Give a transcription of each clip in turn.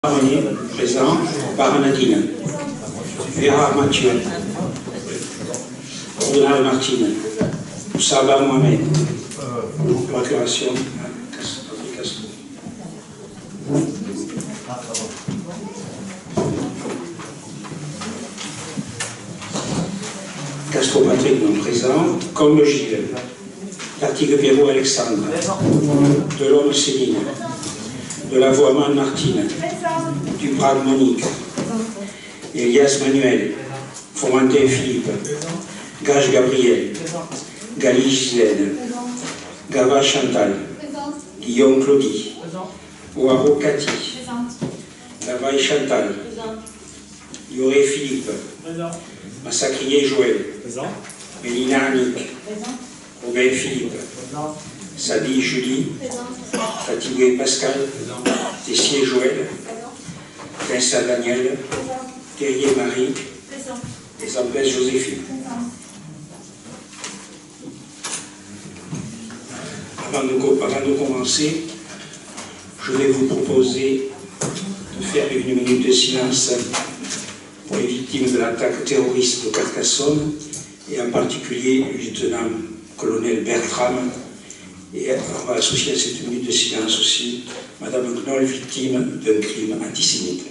René, présent. Baranadine. Vera Mathieu. Ordonal Martine. Saba Mohamed. Procuration. Castro Patrick, non présent. Combe Gilles. Lartigue Perrault Alexandre. Delhomme Céline. De la Voix Martine. Duprac Monique. Elias Manuel. Fomentin Philippe. Gage Gabriel. Gali Gislaine. Gava Chantal. Guillaume Claudie. Ouaro Cathy. Lavaille Chantal. Yoré Philippe. Massacrier Joël. Mélina Annick. Robin Philippe. Sadi Julie. Fatigué Pascal. Tessier Joël. Vincent Daniel. Terrier Marie. Et Zampès Joséphine. Avant de commencer, je vais vous proposer de faire une minute de silence pour les victimes de l'attaque terroriste de Carcassonne, et en particulier le lieutenant-colonel Bertram. Et on va associer à cette minute de silence aussi Madame Knoll, victime d'un crime antisémite.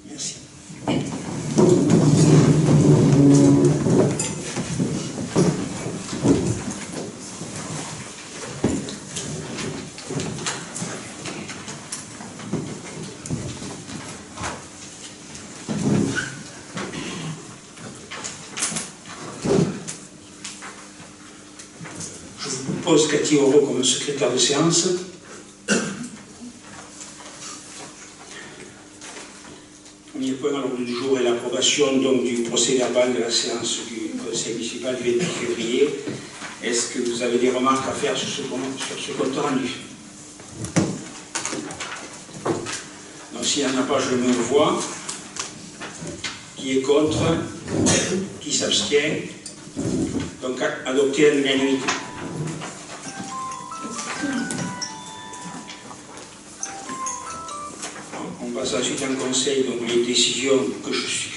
Merci. Je vous propose Cathy Auro comme secrétaire de séance. Premier point à l'ordre du jour est l'approbation du procès-verbal de la séance du conseil municipal du 28 février. Est-ce que vous avez des remarques à faire sur ce compte rendu? Donc s'il n'y en a pas, je le mets aux voix. Qui est contre? Qui s'abstient? Donc adopté à l'unanimité. On passe ensuite en conseil, donc les décisions que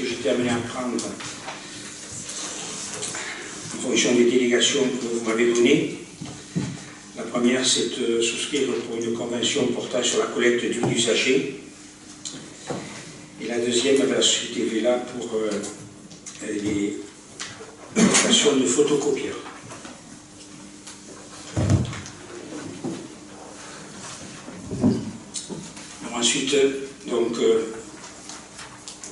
j'étais amené à prendre en fonction des délégations que vous m'avez données. La première, c'est de souscrire pour une convention portant sur la collecte d'huile usagée. Et la deuxième, la société Vela pour les locations de photocopieurs. Alors ensuite, donc,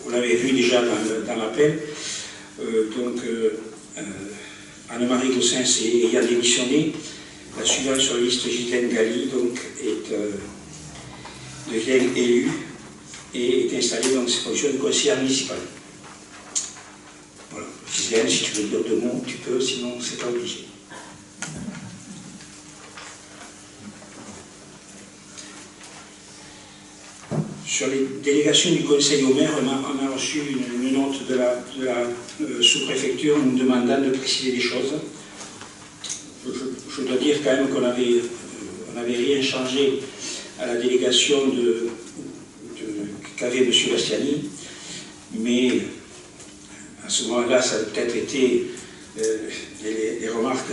vous l'avez vu déjà dans l'appel, Anne-Marie Gossens ayant démissionné, la suivante sur la liste, Ghislaine Gali, donc, devient élue et est installée dans ses fonctions de conseillère municipale. Voilà. Ghislaine, si tu veux dire deux mots, tu peux, sinon c'est pas obligé. Sur les délégations du conseil au maire, on a reçu une note de la sous-préfecture nous demandant de préciser des choses. Je dois dire quand même qu'on n'avait rien changé à la délégation qu'avait M. Bastiani, mais à ce moment-là, ça a peut-être été les remarques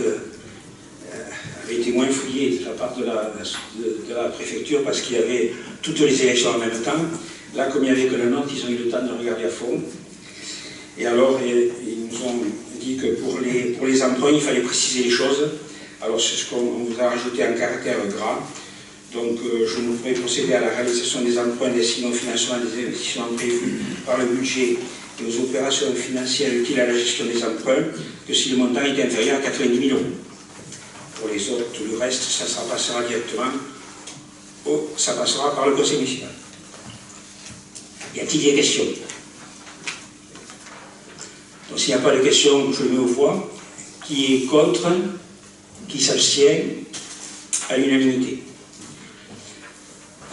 avait été moins fouillé de la part de la préfecture parce qu'il y avait toutes les élections en même temps. Là, comme il n'y avait que la note, ils ont eu le temps de regarder à fond. Et alors, ils nous ont dit que pour les emprunts, il fallait préciser les choses. Alors, c'est ce qu'on vous a rajouté en caractère gras. Donc, je ne pourrais procéder à la réalisation des emprunts destinés au financement des investissements prévus par le budget et aux opérations financières utiles à la gestion des emprunts que si le montant est inférieur à 90 000 €. Pour les autres, tout le reste, ça passera directement, ça passera par le conseil municipal. Y a-t-il des questions? Donc s'il n'y a pas de questions, je mets aux voix. Qui est contre? Qui s'abstient? À l'unanimité.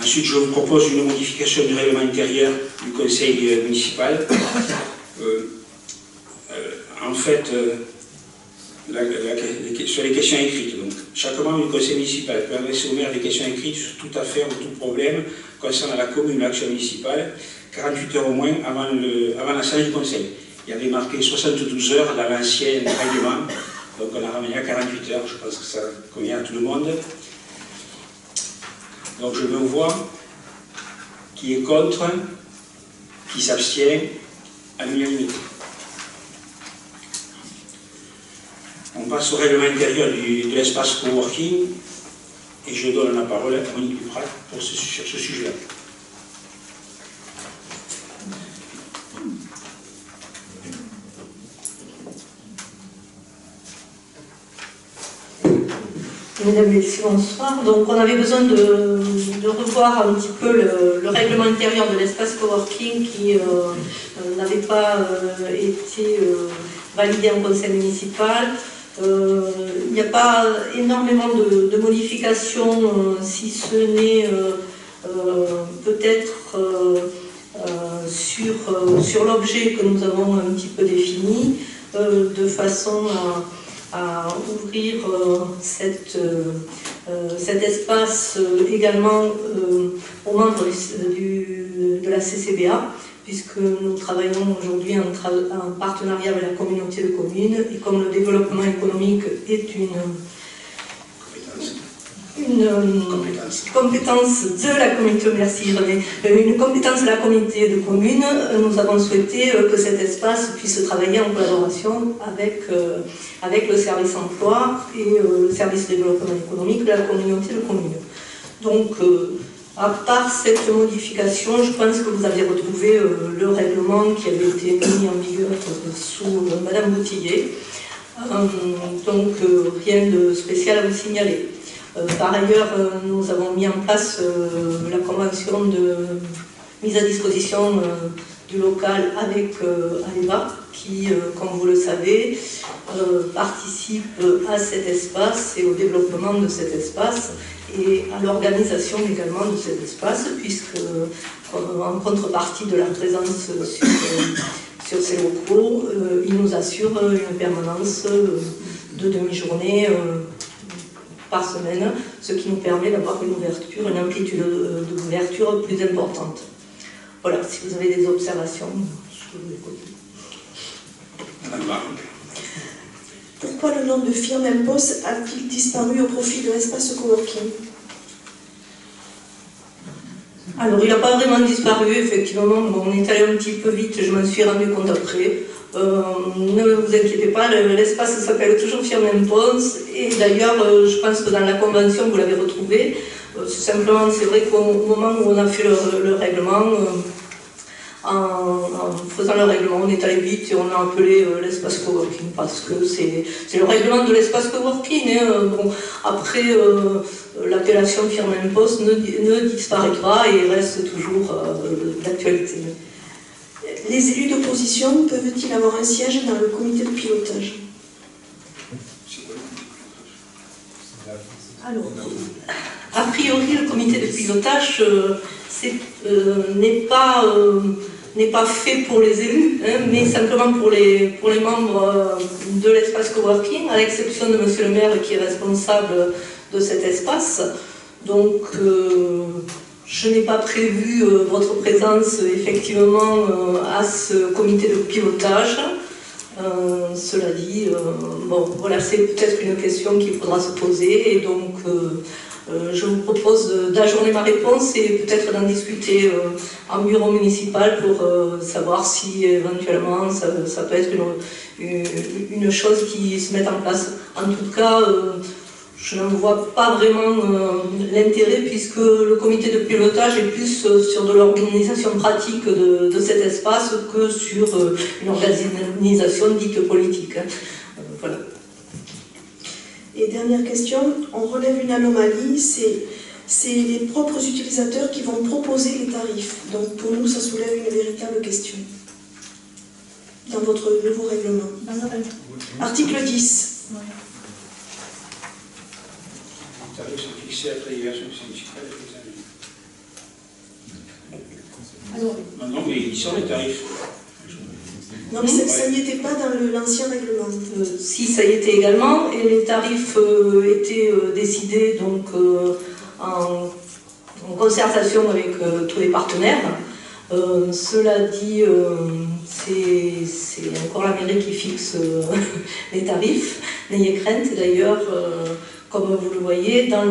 Ensuite, je vous propose une modification du règlement intérieur du conseil municipal. En fait, sur les questions écrites. Donc, chaque membre du conseil municipal peut adresser au maire des questions écrites sur toute affaire ou tout problème concernant la commune ou l'action municipale, 48 heures au moins avant la salle du conseil. Il y avait marqué 72 heures dans l'ancien règlement, donc on a ramené à 48 heures, je pense que ça convient à tout le monde. Donc je me vois qui est contre, qui s'abstient, à l'unanimité. On passe au règlement intérieur de l'espace coworking et je donne la parole à Monique Duprat sur ce sujet-là. Mesdames et messieurs, bonsoir. Donc on avait besoin de revoir un petit peu le règlement intérieur de l'espace coworking qui n'avait pas été validé en conseil municipal. Il n'y a pas énormément de modifications, si ce n'est peut-être sur l'objet que nous avons un petit peu défini, de façon à ouvrir cet espace également aux membres de la CCBA, puisque nous travaillons aujourd'hui en partenariat avec la communauté de communes, et comme le développement économique est une compétence de la communauté, merci René, une compétence de la communauté de communes, nous avons souhaité que cet espace puisse travailler en collaboration avec le service emploi et le service développement économique de la communauté de communes. Donc, à part cette modification, je pense que vous avez retrouvé le règlement qui avait été mis en vigueur sous Madame Boutillier. Donc, rien de spécial à vous signaler. Par ailleurs, nous avons mis en place la convention de mise à disposition du local avec Aleva, qui, comme vous le savez, participe à cet espace et au développement de cet espace et à l'organisation également de cet espace, puisque en contrepartie de la présence sur ces locaux, il nous assure une permanence de demi-journée par semaine, ce qui nous permet d'avoir une amplitude d'ouverture plus importante. Voilà, si vous avez des observations, je vous écoute. Madame Barbe. Pourquoi le nom de Firm Impos a-t-il disparu au profit de l'espace coworking? Alors, il n'a pas vraiment disparu, effectivement. Bon, on est allé un petit peu vite, je m'en suis rendu compte après. Ne vous inquiétez pas, l'espace s'appelle toujours Firm Impos, et d'ailleurs, je pense que dans la convention, vous l'avez retrouvé. Simplement, c'est vrai qu'au moment où on a fait le règlement, en faisant le règlement, on est allé vite et on a appelé l'espace coworking parce que c'est le règlement de l'espace coworking. Bon, après, l'appellation Firm Impos ne disparaîtra et reste toujours d'actualité. Les élus d'opposition peuvent-ils avoir un siège dans le comité de pilotage? Alors, a priori, le comité de pilotage n'est pas fait pour les élus, hein, mais simplement pour les membres de l'espace coworking, à l'exception de monsieur le maire qui est responsable de cet espace. Donc, je n'ai pas prévu votre présence effectivement à ce comité de pilotage. Cela dit, bon, voilà, c'est peut-être une question qu'il faudra se poser, et donc Je vous propose d'ajourner ma réponse et peut-être d'en discuter en bureau municipal pour savoir si éventuellement ça peut être une chose qui se mette en place. En tout cas, je ne vois pas vraiment l'intérêt puisque le comité de pilotage est plus sur de l'organisation pratique de cet espace que sur une organisation dite politique. Voilà. Et dernière question, on relève une anomalie, c'est les propres utilisateurs qui vont proposer les tarifs. Donc pour nous, ça soulève une véritable question dans votre nouveau règlement. Article 10. Les tarifs sont fixés après diversion municipale des examens. Non, mais ils sont les tarifs. Non, mais ça n'y était pas dans l'ancien règlement. Si, ça y était également, et les tarifs étaient décidés donc, en concertation avec tous les partenaires. Cela dit, c'est encore la mairie qui fixe les tarifs. N'ayez crainte, d'ailleurs, comme vous le voyez, dans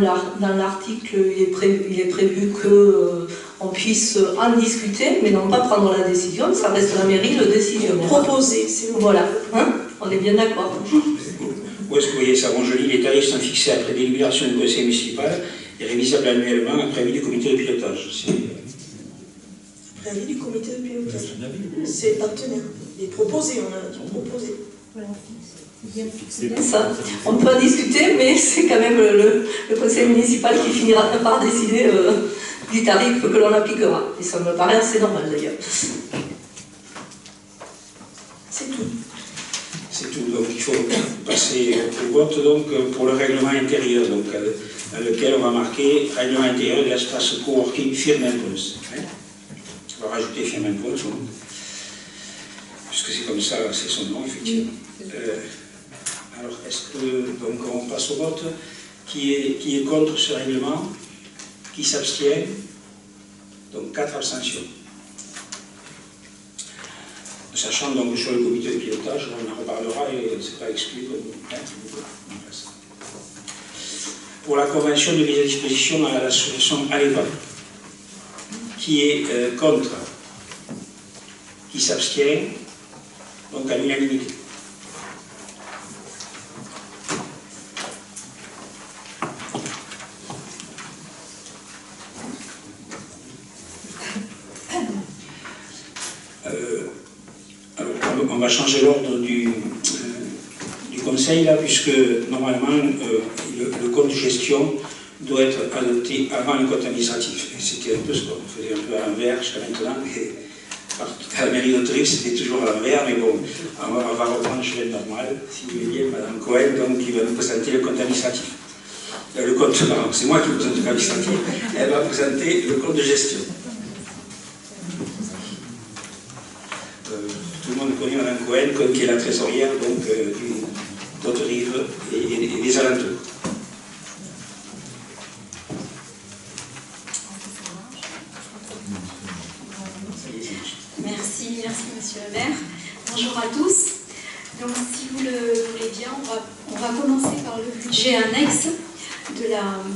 l'article, il est prévu qu'on puisse en discuter, mais non pas prendre la décision, ça reste la mairie le décisionnaire. Proposer, c'est bon. Voilà, hein, on est bien d'accord. Où est-ce que vous voyez ça? Bon, je lis, les tarifs sont fixés après délibération du conseil municipal et révisables annuellement après avis du comité de pilotage. L'avis du comité de pilotage. C'est partenaire. Les proposés, on a proposé. Voilà. Ça, on peut en discuter, mais c'est quand même le conseil municipal qui finira par décider du tarif que l'on appliquera. Et ça me paraît assez normal d'ailleurs. C'est tout. C'est tout. Donc il faut passer au vote donc, pour le règlement intérieur, donc, dans lequel on va marquer règlement intérieur de l'espace coworking Firmenbos. On va rajouter Firmenbos, puisque c'est comme ça, c'est son nom, effectivement. Alors, est-ce que, donc, on passe au vote? Qui est contre ce règlement? Qui s'abstient? Donc, 4 abstentions. Sachant donc sur le comité de pilotage, on en reparlera et c'est pas exclu. Pour la convention de mise à disposition à l'association ALEPA, qui est contre? Qui s'abstient? Donc, à l'unanimité. On va changer l'ordre du conseil là, puisque normalement le compte de gestion doit être adopté avant le compte administratif. C'était un peu ce qu'on faisait un peu à l'envers jusqu'à maintenant. À la mairie d'Autriche, c'était toujours à l'envers, mais bon, on va reprendre le chemin normal, si vous voulez bien, Madame Cohen, donc, qui va nous présenter le compte administratif. Le compte, pardon, c'est moi qui vous présente le compte administratif, elle va présenter le compte de gestion. Tout le monde connaît Mme Cohen, qui est la trésorière d'Auterive et des alentours. Merci Monsieur le maire. Bonjour à tous. Donc si vous le voulez bien, on va commencer par le budget annexe de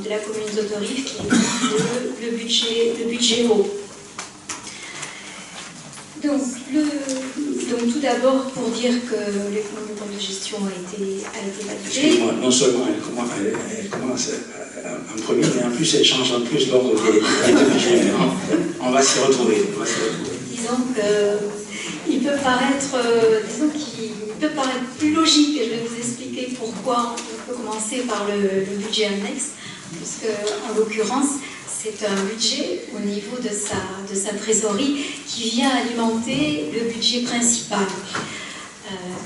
la commune d'Auterive, qui est le budget haut. Donc tout d'abord pour dire que le compte de gestion a été validé. Excusez-moi, non seulement elle commence en premier, mais en plus elle change en plus l'ordre des budgets. On va s'y retrouver. Disons qu'il peut paraître, plus logique, et je vais vous expliquer pourquoi on peut commencer par le budget annexe, puisque en l'occurrence, c'est un budget au niveau de sa trésorerie qui vient alimenter le budget principal.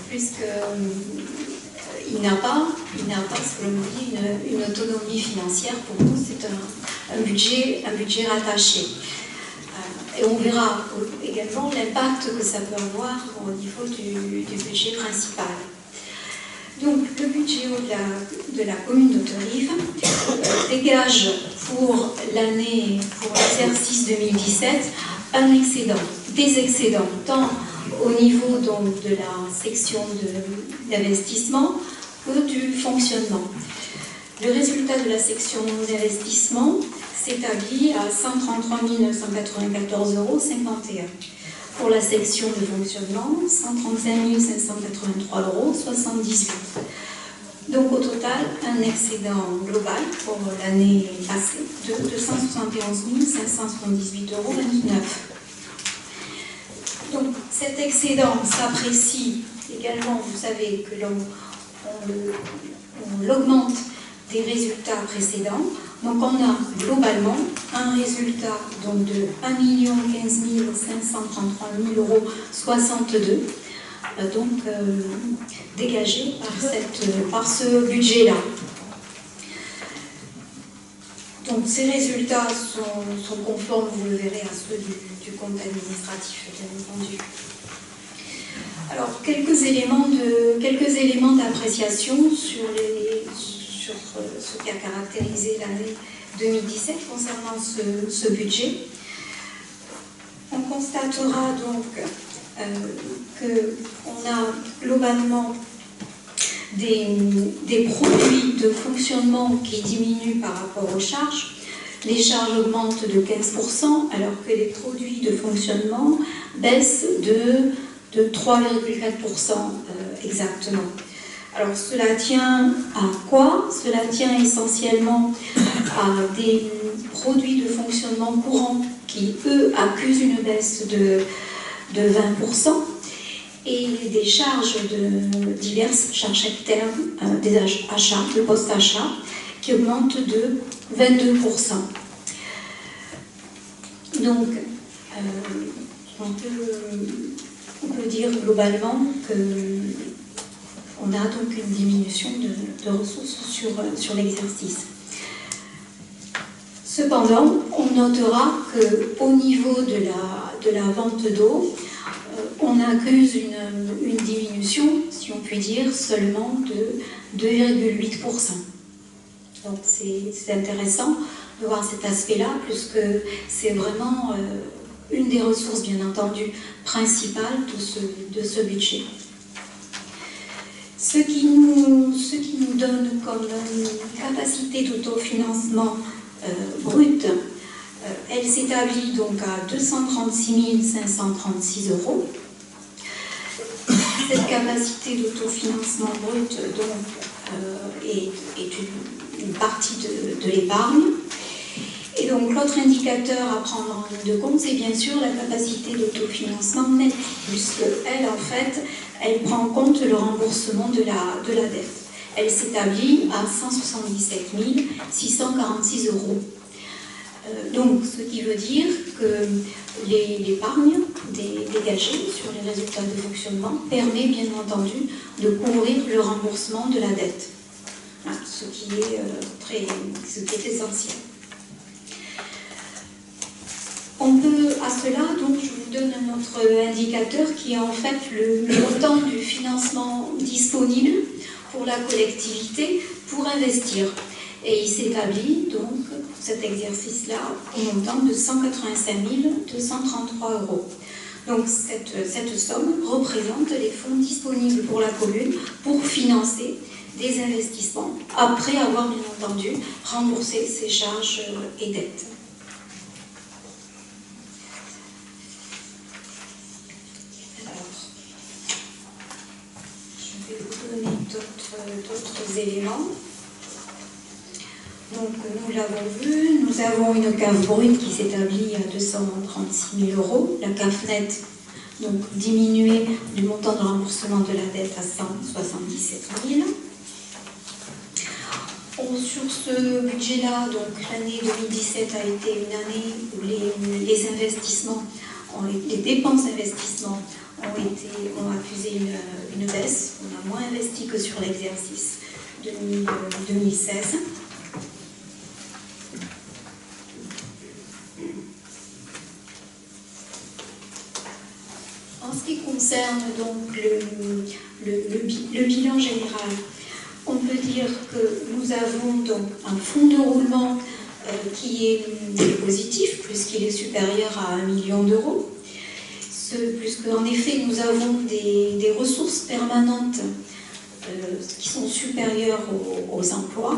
Puisqu'il n'a pas, selon lui, une autonomie financière. Pour nous, c'est un budget rattaché. Et on verra également l'impact que ça peut avoir au niveau du budget principal. Donc, le budget de la commune d'Auterive dégage pour l'exercice 2017 des excédents, tant au niveau donc, de la section d'investissement que du fonctionnement. Le résultat de la section d'investissement s'établit à 133 994,51 €. Pour la section de fonctionnement, 135 583,78 €. Donc au total, un excédent global pour l'année passée de 271 578,29 €. Donc cet excédent s'apprécie également, vous savez que l'on l'augmente des résultats précédents. Donc on a globalement un résultat donc, de 1 15 533 062 €, donc dégagé par ce budget-là. Donc ces résultats sont conformes, vous le verrez, à ceux du compte administratif, bien entendu. Alors, quelques éléments d'appréciation sur ce qui a caractérisé l'année 2017 concernant ce budget. On constatera donc qu'on a globalement des produits de fonctionnement qui diminuent par rapport aux charges. Les charges augmentent de 15%, alors que les produits de fonctionnement baissent de 3,4% exactement. Alors cela tient à quoi? Cela tient essentiellement à des produits de fonctionnement courant qui, eux, accusent une baisse de 20%, et des charges diverses, charges externes, des achats, de post-achat, qui augmentent de 22%. Donc, on peut dire globalement qu'on a donc une diminution de ressources sur l'exercice. Cependant, on notera qu'au niveau de la vente d'eau, on accuse une diminution, si on peut dire, seulement de 2,8%. Donc c'est intéressant de voir cet aspect-là, puisque c'est vraiment une des ressources, bien entendu, principales de ce budget. Ce qui nous donne comme capacité d'autofinancement brute, elle s'établit donc à 236 536 €. Cette capacité d'autofinancement brut donc, est une partie de l'épargne. Et donc l'autre indicateur à prendre en ligne de compte, c'est bien sûr la capacité d'autofinancement net, puisqu'elle, en fait, elle prend en compte le remboursement de la dette. Elle s'établit à 177 646 €. Donc, ce qui veut dire que l'épargne dégagée sur les résultats de fonctionnement permet bien entendu de couvrir le remboursement de la dette, ce qui est essentiel. On peut, à cela, donc, je vous donne un autre indicateur qui est en fait le montant du financement disponible pour la collectivité pour investir. Et il s'établit donc, pour cet exercice-là, au montant de 185 233 €. Donc cette somme représente les fonds disponibles pour la commune pour financer des investissements, après avoir bien entendu remboursé ses charges et dettes. Alors, je vais vous donner d'autres éléments. Donc nous l'avons vu, nous avons une CAF brute qui s'établit à 236 000 €, la CAF nette donc diminuée du montant de remboursement de la dette à 177 000. Sur ce budget-là, donc l'année 2017 a été une année où les investissements, les dépenses d'investissement ont accusé une baisse. On a moins investi que sur l'exercice 2016. En ce qui concerne donc le bilan général, on peut dire que nous avons donc un fonds de roulement qui est positif, puisqu'il est supérieur à 1 million €. Puisqu'en effet, nous avons des ressources permanentes qui sont supérieures aux emplois.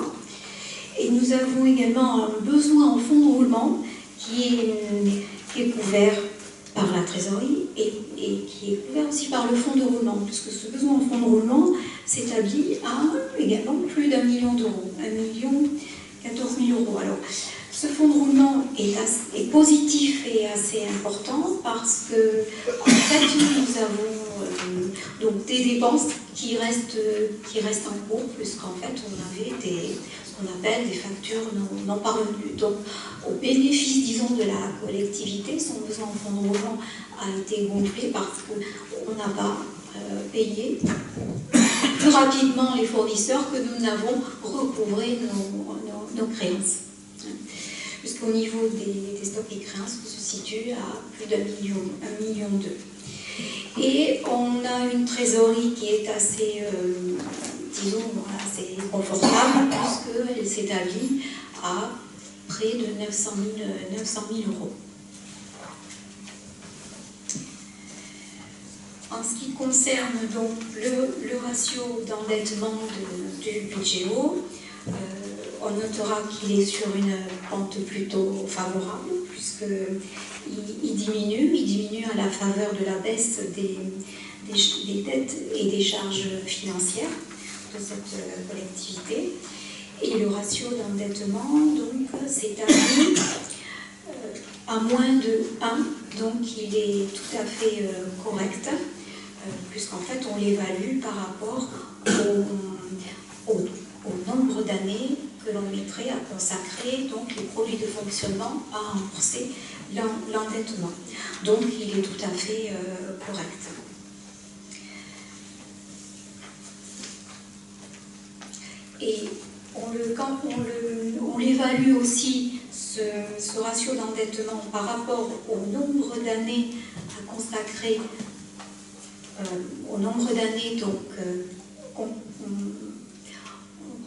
Et nous avons également un besoin en fonds de roulement qui est couvert par la trésorerie et qui est couvert aussi par le fonds de roulement, puisque ce besoin en fonds de roulement s'établit à également plus d'1 million d'euros, 1,14 million. Alors, ce fonds de roulement est positif et assez important parce que, en fait, nous avons donc des dépenses qui restent en cours, puisqu'en fait, on avait ce qu'on appelle des factures non parvenues. Donc, au bénéfice, disons, de la collectivité, son besoin en fonds de roulement a été gonflé parce qu'on n'a pas payé plus rapidement les fournisseurs que nous n'avons recouvré nos créances. Puisqu'au niveau des stocks et créances, on se situe à plus d'1,2 million. Et on a une trésorerie qui est assez, disons, assez confortable, puisqu'elle s'établit à près de 900 000 euros. En ce qui concerne donc le ratio d'endettement du budget-eau, on notera qu'il est sur une pente plutôt favorable, puisqu'il diminue à la faveur de la baisse des dettes et des charges financières de cette collectivité. Et le ratio d'endettement donc s'établit à moins de 1, donc il est tout à fait correct, puisqu'en fait on l'évalue par rapport au nombre d'années que l'on mettrait à consacrer donc les produits de fonctionnement à rembourser l'endettement. Donc il est tout à fait correct. Et on l'évalue aussi, ce ratio d'endettement, par rapport au nombre d'années à consacrer, au nombre d'années donc on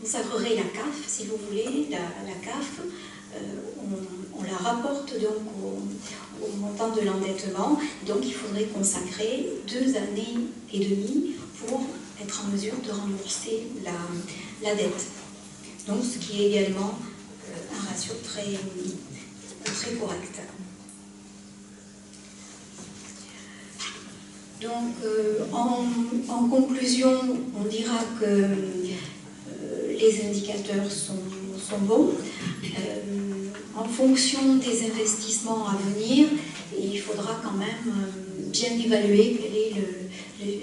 consacrerait la CAF, si vous voulez, la CAF, on la rapporte donc au montant de l'endettement, donc il faudrait consacrer 2 années et demie pour être en mesure de rembourser la dette. Donc ce qui est également un ratio très, très correct. Donc en conclusion, on dira que les indicateurs sont bons. En fonction des investissements à venir, il faudra quand même bien évaluer quel est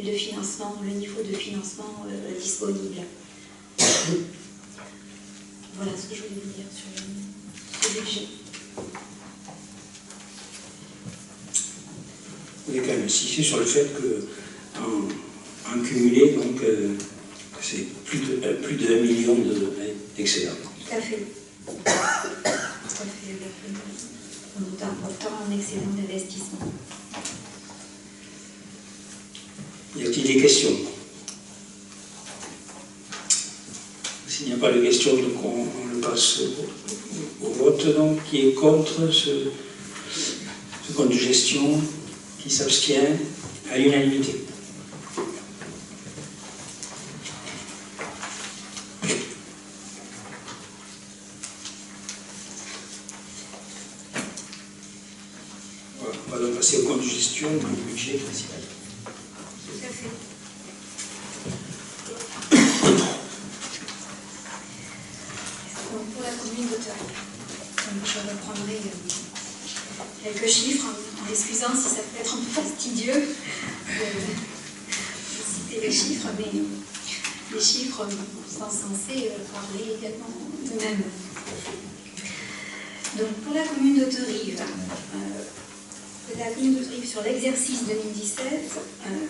le financement, le niveau de financement disponible. Voilà ce que je voulais vous dire sur ce budget. Vous voulez quand même insister sur le fait qu'en cumulé, donc, c'est plus de 1 million d'excédents. Tout à fait. Tout à fait. On est important en excédent d'investissement. Y a-t-il des questions? S'il n'y a pas de questions, donc on le passe au vote. Donc, qui est contre ce compte de gestion? Qui s'abstient? À l'unanimité. Voilà, on va donc passer au compte de gestion du budget principal. Tout à fait. Donc, pour la commune d'Auteuil, je reprendrai quelques chiffres en m'excusant si ça peut être un peu fastidieux de citer les chiffres, mais les chiffres sont censés parler également d'eux-mêmes. Donc pour la commune d'Auterive, sur l'exercice 2017,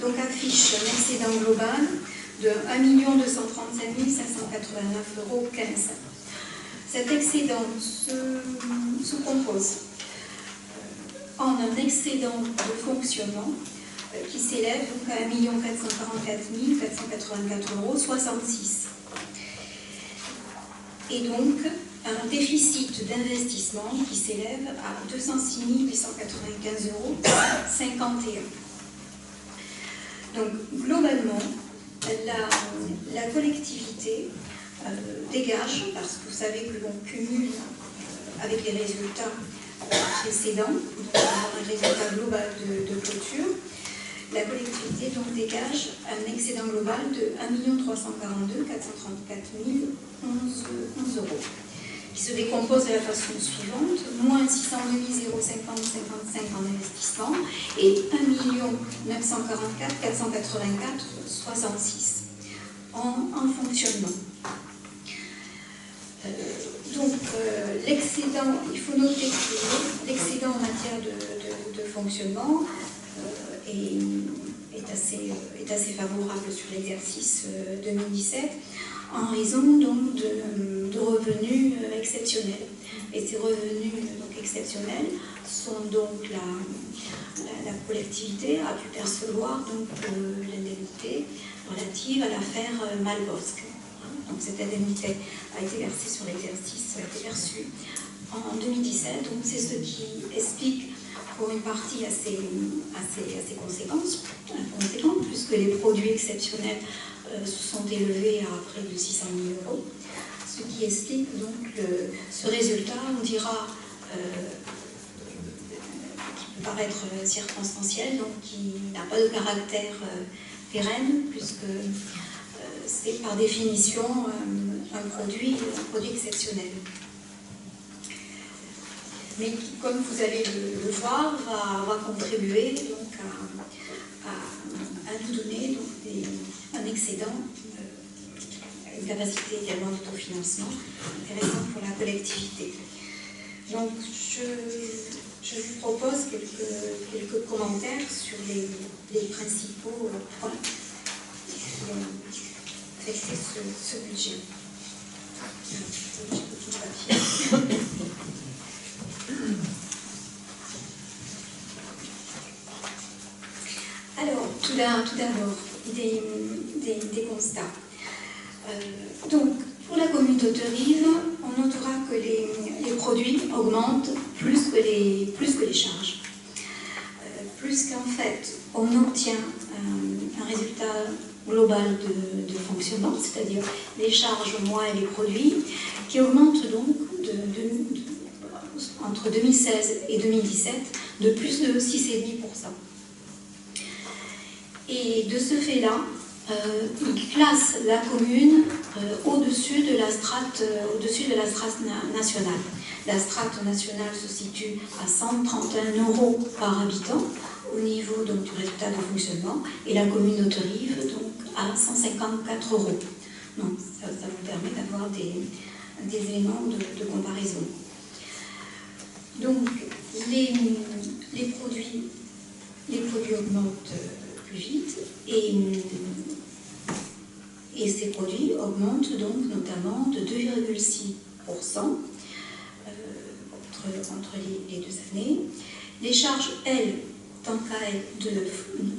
donc affiche un excédent global de 1 235 589,15 €. Cet excédent se compose en un excédent de fonctionnement qui s'élève donc à 1 444 484,66 €. Et donc un déficit d'investissement qui s'élève à 206 895,51 €. Donc globalement, la collectivité dégage, parce que vous savez que l'on cumule avec les résultats précédents, donc un résultat global de clôture, la collectivité donc dégage un excédent global de 1 342 434 011 euros, qui se décompose de la façon suivante: moins 602 050,55 en investissement et 1 944 484 66 en fonctionnement. L'excédent, il faut noter que l'excédent en matière de fonctionnement est assez favorable sur l'exercice 2017 en raison donc de revenus exceptionnels. Et ces revenus donc exceptionnels sont donc la collectivité a pu percevoir donc l'indemnité relative à l'affaire Malbosc. Donc cette indemnité a été versée sur l'exercice, a été perçue en 2017. Donc c'est ce qui explique pour une partie assez conséquente, puisque les produits exceptionnels se sont élevés à près de 600 000 euros. Ce qui explique donc ce résultat, on dira, qui peut paraître circonstanciel, donc qui n'a pas de caractère pérenne, puisque c'est par définition un produit exceptionnel. Mais qui, comme vous allez le voir, va contribuer donc à nous donner donc un excédent, une capacité également d'autofinancement intéressante pour la collectivité. Donc je vous propose quelques commentaires sur les principaux points qui vont affecter ce budget. Alors, tout d'abord, des constats. Donc, pour la commune d'Hauterive, on notera que les produits augmentent plus que les charges. Plus qu'en fait, on obtient un résultat global de fonctionnement, c'est-à-dire les charges moins les produits, qui augmentent donc entre 2016 et 2017 de plus de 6,5%. Et de ce fait-là, il classe la commune au-dessus de la strate nationale. La strate nationale se situe à 131 € par habitant au niveau donc, du résultat de fonctionnement, et la commune d'Hauterive donc à 154 €. Donc ça vous permet d'avoir des éléments de comparaison. Donc les produits augmentent plus vite et ces produits augmentent donc notamment de 2,6% entre les deux années. Les charges, elles, tant qu'à elles,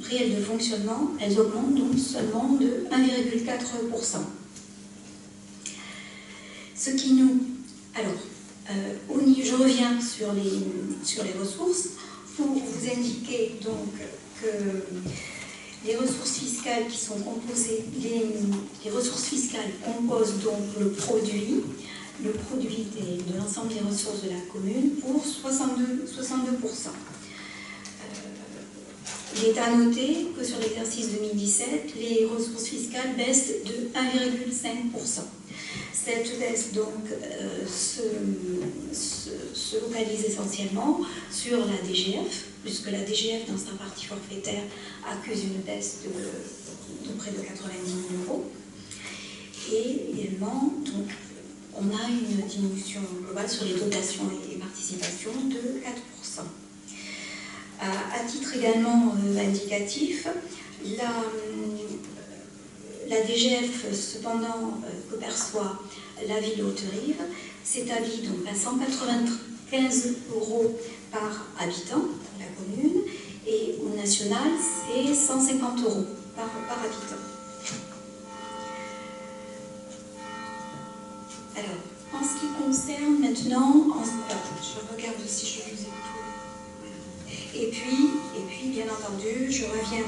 réelles de fonctionnement, elles augmentent donc seulement de 1,4%. Ce qui nous... Alors, je reviens sur les ressources pour vous indiquer donc que les ressources fiscales qui sont composées, les ressources fiscales composent donc le produit de l'ensemble des ressources de la commune pour 62%. Il est à noter que sur l'exercice 2017, les ressources fiscales baissent de 1,5%. Cette baisse donc se localise essentiellement sur la DGF, puisque la DGF dans sa partie forfaitaire accuse une baisse de près de 90 000 €. Et également, donc, on a une diminution globale sur les dotations et participations de 4%. À titre également indicatif, la DGF, cependant, que perçoit la ville d'Hauterive s'établit donc à 195 € par habitant pour la commune, et au national, c'est 150 € par habitant. Alors, en ce qui concerne maintenant, je regarde si je vous ai tout. Et puis, bien entendu, je reviens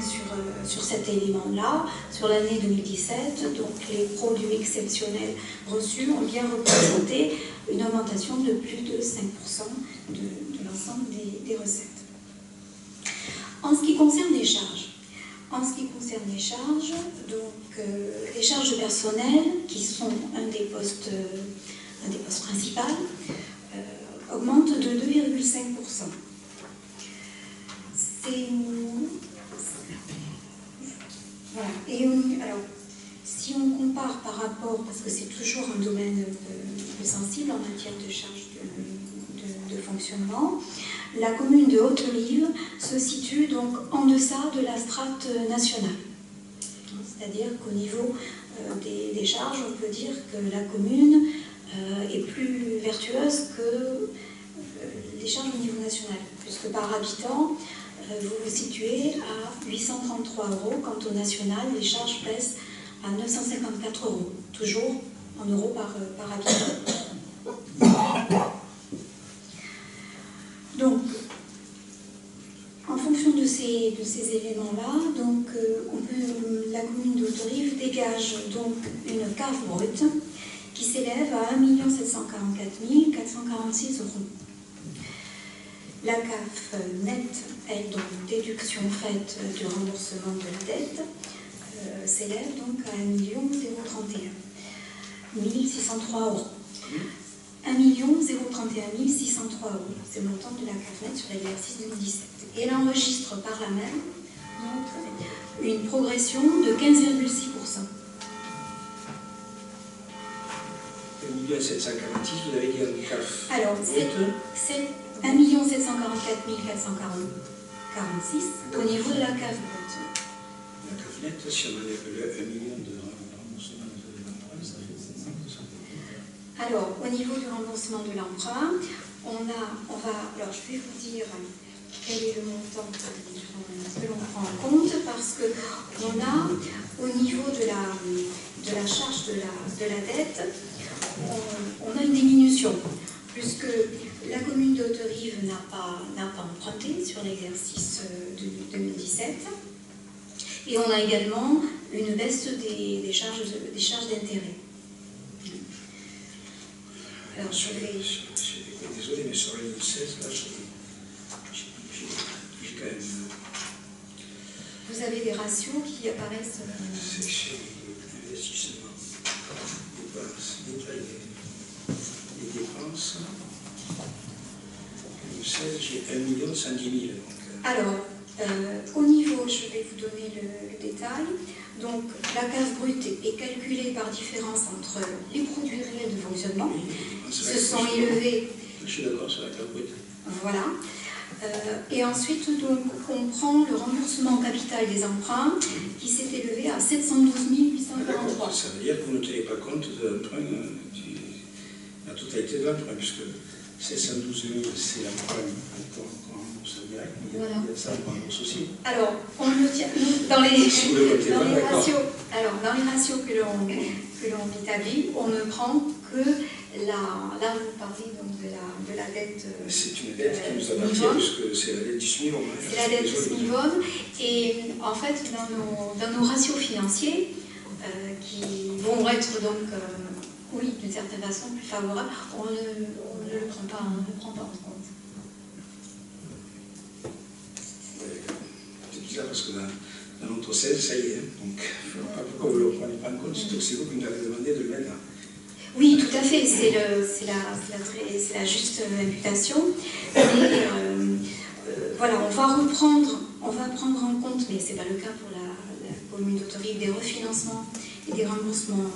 sur cet élément-là, sur l'année 2017, donc les produits exceptionnels reçus ont bien représenté une augmentation de plus de 5% de l'ensemble des recettes. En ce qui concerne les charges, donc les charges de personnel, qui sont un des postes principaux, augmentent de 2,5%. Voilà. Et alors, si on compare par rapport, parce que c'est toujours un domaine sensible en matière de charges de fonctionnement, la commune de Haute-Olive se situe donc en deçà de la strate nationale. C'est-à-dire qu'au niveau des charges, on peut dire que la commune est plus vertueuse que les charges au niveau national, puisque par habitant, vous vous situez à 833 €, quant au national, les charges baissent à 954 €, toujours en euros par habitant. Donc, en fonction de ces éléments-là, donc, la commune d'Haute-Olive dégage donc une cave brute qui s'élève à 1 744 446 €. La CAF nette, elle, donc déduction faite du remboursement de la dette, s'élève donc à 1 031 603 €. 1 031 603 €, c'est le montant de la CAF nette sur l'exercice 2017. Et elle enregistre par là même donc, une progression de 15,6%. 1 746 000, vous avez dit un CAF. Alors, c'est 1 744 446 au niveau de la CAF brute. La CAF nette, si on enlève le 1 million de remboursement de l'emprunt, ça fait 700 €. Alors, au niveau du remboursement de l'emprunt, alors je vais vous dire quel est le montant que l'on prend en compte, parce qu'on a, au niveau de la charge de la dette, on a une diminution, puisque la commune d'Haute-Olive n'a pas emprunté sur l'exercice 2017, et on a également une baisse des charges d'intérêt. Alors, désolé, mais sur 2016, là, j'ai quand même. Vous avez des ratios qui apparaissent. C'est chez l'investissement. Les dépenses. 2016, j'ai 1 110 000. Alors, au niveau, je vais vous donner le détail. Donc, la cave brute est calculée par différence entre les produits réels de fonctionnement, qui se sont élevés. Je suis d'accord sur la cave brute. Voilà. Et ensuite, donc, on prend le remboursement capital des emprunts, qui s'est élevé à 712 843. Ça veut dire que vous ne tenez pas compte de l'emprunt, la totalité de l'emprunt, puisque 712 000, c'est l'emprunt qu'on rembourse direct, mais voilà. il y a ça qu'on rembourse aussi. Alors, on le tient dans les, si vous le comptez dans pas, les d'accord. ratios. Alors, dans les ratios que l'on établit, on ne prend que là vous parlez donc de la dette. C'est une dette qui nous appartient, puisque c'est la dette du SMIVOM. C'est la dette du SMIVOM. Et en fait, dans nos ratios financiers, qui vont être donc, oui, d'une certaine façon plus favorables, on ne le prend pas en compte. C'est bizarre parce que dans notre 16, ça y est. Donc, je ne vois pas pourquoi vous ne le prenez pas en compte, surtout que c'est vous qui nous avez demandé de le mettre là. Oui, tout à fait, c'est la juste imputation. Mais voilà, on va prendre en compte, mais ce n'est pas le cas pour la commune d'Haute-Olive, des refinancements et des remboursements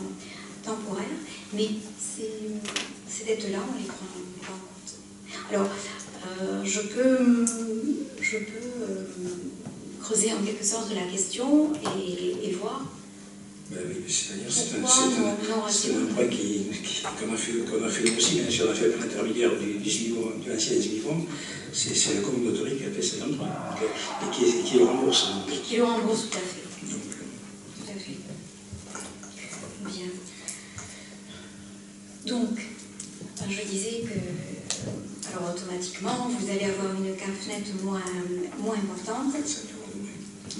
temporaires, mais ces dettes-là, on les prend en compte. Alors, je peux creuser en quelque sorte de la question et voir. Ben oui, c'est-à-dire c'est un emprunt qu'on a fait nous aussi, bien sûr, on a fait par l'intermédiaire de l'ancien SMIVOM, c'est la commune d'Haute-Olive qui a fait cet emprunt, et qui le rembourse. Et qui le rembourse, tout à fait. Tout à fait. Bien. Donc, je disais que... Alors, automatiquement, vous allez avoir une CAF nette moins importante.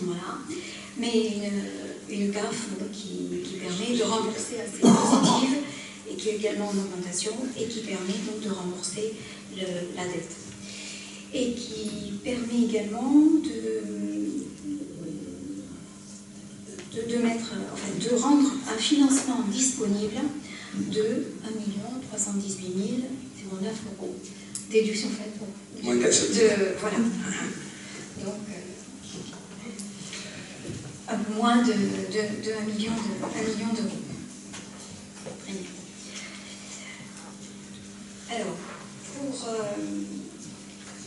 Voilà. Mais une CAF qui permet de rembourser assez positive et qui est également en augmentation et qui permet donc de rembourser la dette. Et qui permet également de rendre un financement disponible de 1 318 009 €. Déduction faite pour. Moins 400 000. Voilà. Donc, un peu moins de 1 million d'euros. Très bien. Alors,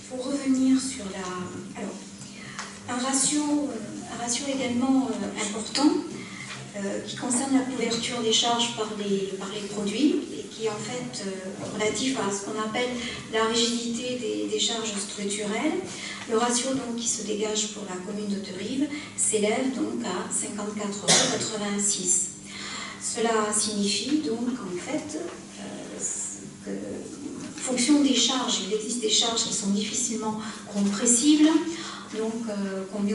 pour revenir sur un ratio également important qui concerne la couverture des charges par les produits et qui est en fait relatif à ce qu'on appelle la rigidité des charges structurelles. Le ratio donc, qui se dégage pour la commune d'Hauterive s'élève donc à 54,86 €. Cela signifie donc en fait que, en fonction des charges, il existe des charges qui sont difficilement compressibles. Donc, comme on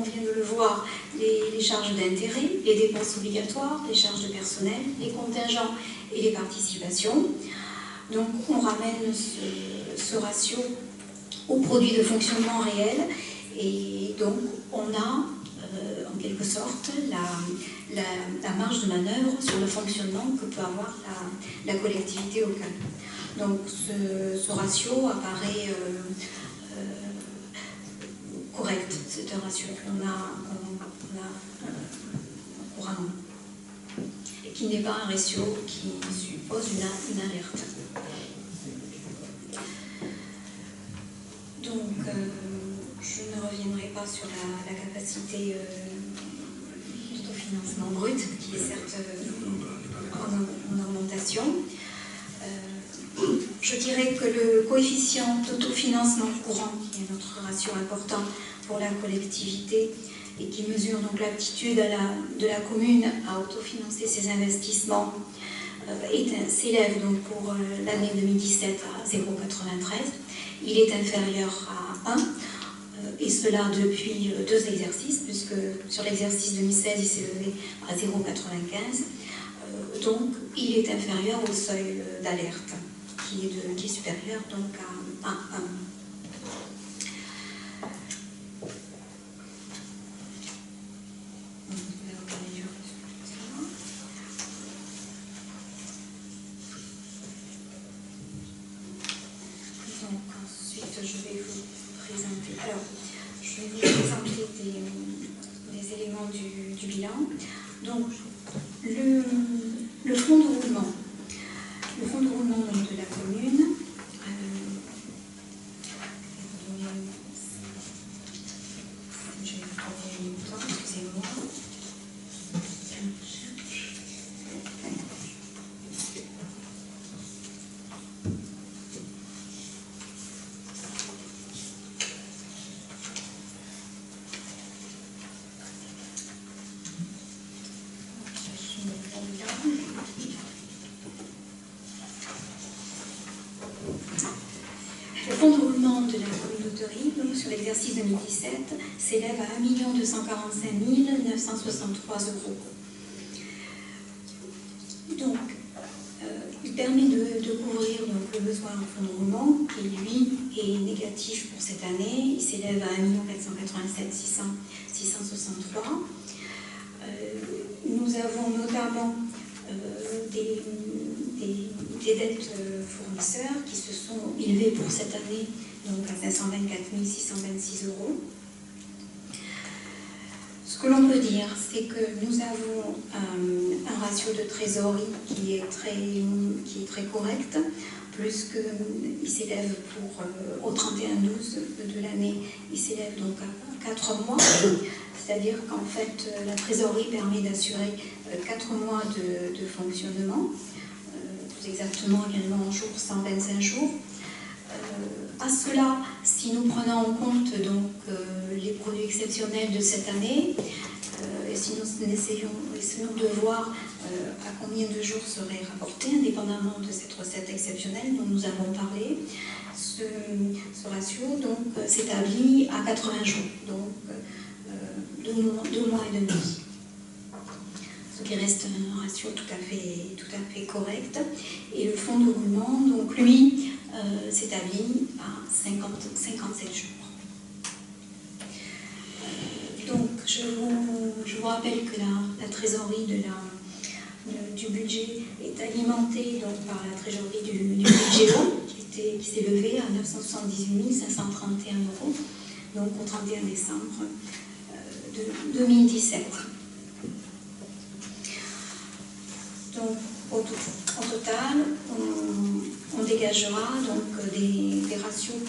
vient de le voir, les charges d'intérêt, les dépenses obligatoires, les charges de personnel, les contingents et les participations. Donc, on ramène ce ratio au produit de fonctionnement réel et donc on a en quelque sorte la marge de manœuvre sur le fonctionnement que peut avoir la collectivité locale. Donc, ce ratio apparaît correct, c'est un ratio qu'on a couramment et qui n'est pas un ratio qui suppose une alerte. Donc, je ne reviendrai pas sur la capacité d'autofinancement brut, qui est certes en augmentation. Je dirais que le coefficient d'autofinancement courant, qui est notre ratio important pour la collectivité et qui mesure donc l'aptitude de la commune à autofinancer ses investissements, s'élève donc pour l'année 2017 à 0,93. Il est inférieur à 1, et cela depuis 2 exercices, puisque sur l'exercice 2016, il s'est levé à 0,95. Donc, il est inférieur au seuil d'alerte, qui est supérieur donc à 1. Je vais vous présenter des éléments du bilan. Donc, le fonds de roulement. Le fonds de roulement donc, de la commune. Je vais vous trouver une minute, excusez-moi. Le fonds de roulement de la commune d'Hauterive, sur l'exercice 2017, s'élève à 1 245 963 €. Donc, il permet de couvrir donc, le besoin en fonds de roulement, qui lui est négatif pour cette année. Il s'élève à 1 487 663. Nous avons notamment des dettes fournisseurs qui se sont élevées pour cette année donc à 524 626 €. Ce que l'on peut dire, c'est que nous avons un ratio de trésorerie qui est très correct, puisqu'il s'élève au 31/12 de l'année, il s'élève donc à 4 mois. C'est-à-dire qu'en fait, la trésorerie permet d'assurer 4 mois de fonctionnement, plus exactement également en jours, 125 jours. À cela, si nous prenons en compte donc, les produits exceptionnels de cette année, essayons de voir à combien de jours serait rapporté, indépendamment de cette recette exceptionnelle dont nous avons parlé. Ce ratio s'établit à 80 jours, donc 2 mois et demi. Ce qui reste un ratio tout à fait correct. Et le fonds de roulement, donc lui, s'établit à 57 jours. Donc, je vous rappelle que la trésorerie du budget est alimentée donc, par la trésorerie du budget eau, qui s'est levée à 978 531 €, donc au 31 décembre 2017. Donc, en total, on dégagera donc, des ratios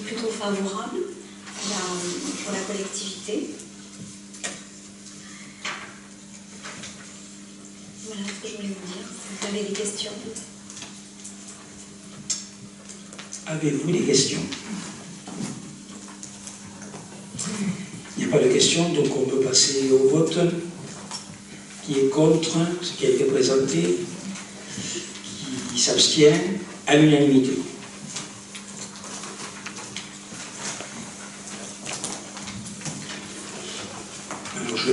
plutôt favorables pour la collectivité. Voilà ce que je voulais vous dire. Si vous avez des questions. Avez-vous des questions? Il n'y a pas de questions, donc on peut passer au vote. Qui est contre ce qui a été présenté? Qui s'abstient? À l'unanimité.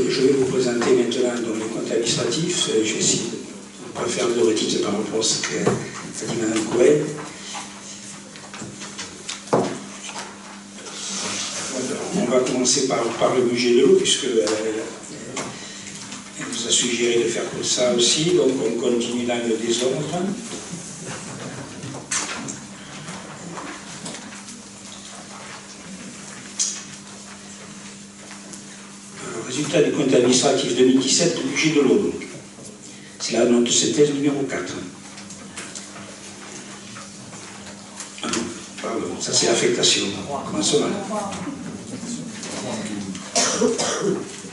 Je vais vous présenter maintenant donc, le compte administratif. Je vais essayer de ne pas faire de retitre par rapport à ce qu'a dit Mme Cohen. On va commencer par le budget de l'eau, puisqu'elle nous a suggéré de faire comme ça aussi. Donc on continue dans le désordre. Résultat du compte administratif 2017 du budget de l'eau. C'est la note de synthèse numéro 4. Ah non, pardon, ça c'est l'affectation. Commençons mal.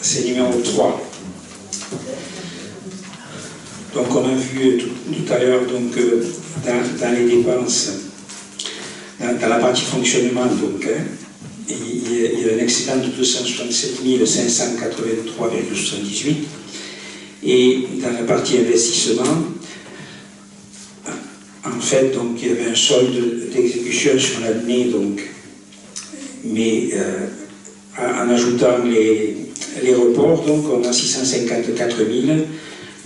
C'est numéro 3. Donc on a vu tout à l'heure donc dans les dépenses, dans la partie fonctionnement, donc, il y a un excédent de 267 583,78 et dans la partie investissement, en fait, donc, il y avait un solde d'exécution sur l'année, donc, mais en ajoutant les reports, donc, on a 654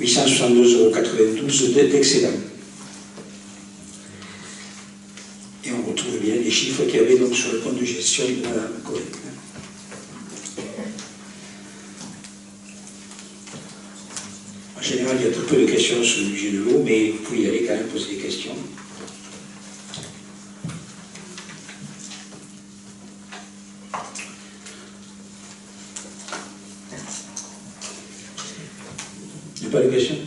872,92 € d'excédent. Et on retrouve bien les chiffres qu'il y avait donc sur le compte de gestion de Mme Cohen. En général, il y a très peu de questions sur le budget de l'eau, mais vous pouvez y aller quand même poser des questions. Il n'y a pas de questions?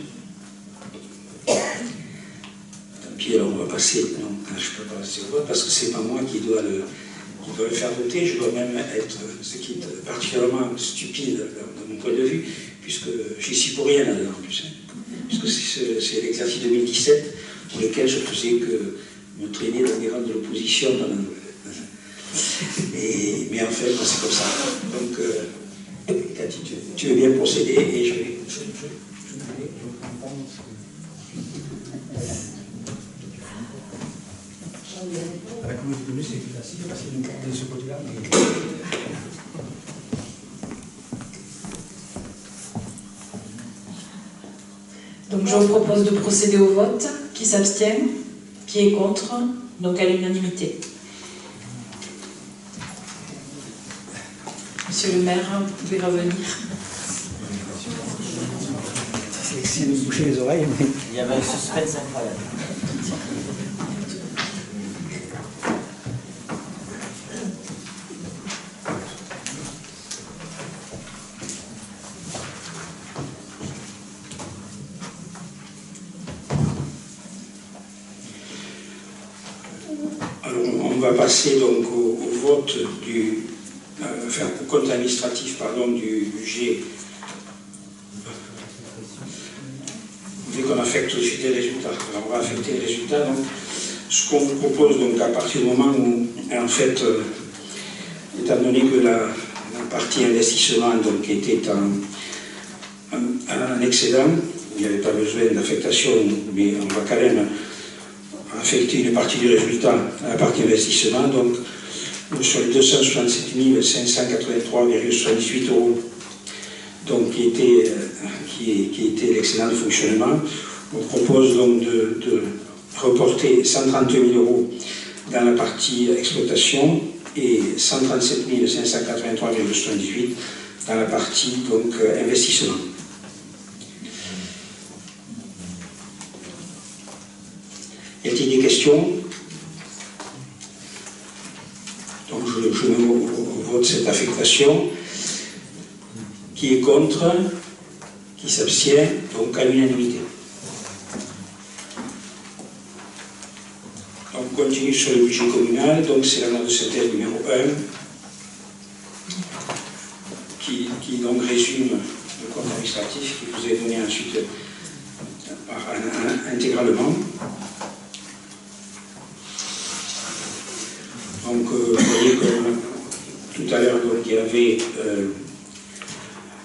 Puis alors on va passer, non, je ne peux pas passer au vote parce que ce n'est pas moi qui dois le faire voter, je dois même être, ce qui est particulièrement stupide de mon point de vue, puisque j'y suis pour rien là-dedans en plus, puisque c'est l'exercice 2017 pour lequel je faisais que me traîner dans les rangs de l'opposition pendant... mais en fait, c'est comme ça. Donc, Cathy, tu veux bien procéder et je vais... Avec le début, c'est plus facile parce qu'il y a une carte de ce côté-là. Donc je vous propose de procéder au vote. Qui s'abstient? Qui est contre? Donc à l'unanimité. Monsieur le maire, vous pouvez revenir. C'est essayer de boucher les oreilles, mais... Il y avait un suspense incroyable. On va passer donc au vote du au compte administratif pardon, du budget. Vous voulez qu'on affecte tout de suite les résultats. Alors on va affecter les résultats. Donc, ce qu'on vous propose donc à partir du moment où en fait, étant donné que la partie investissement donc, était un excédent. Il n'y avait pas besoin d'affectation, mais on va quand même affecter une partie du résultat à la partie investissement. Donc, sur les 267 583,78 € donc, qui était l'excédent de fonctionnement, on propose donc de reporter 130 000 € dans la partie exploitation et 137 583,78 dans la partie donc, investissement. Y a-t-il des questions? Donc je mets au vote cette affectation. Qui est contre? Qui s'abstient? Donc à l'unanimité. On continue sur le budget communal. Donc c'est la note de synthèse numéro 1 qui donc résume le compte administratif qui vous est donné ensuite intégralement. Donc, vous voyez comme tout à l'heure, il y avait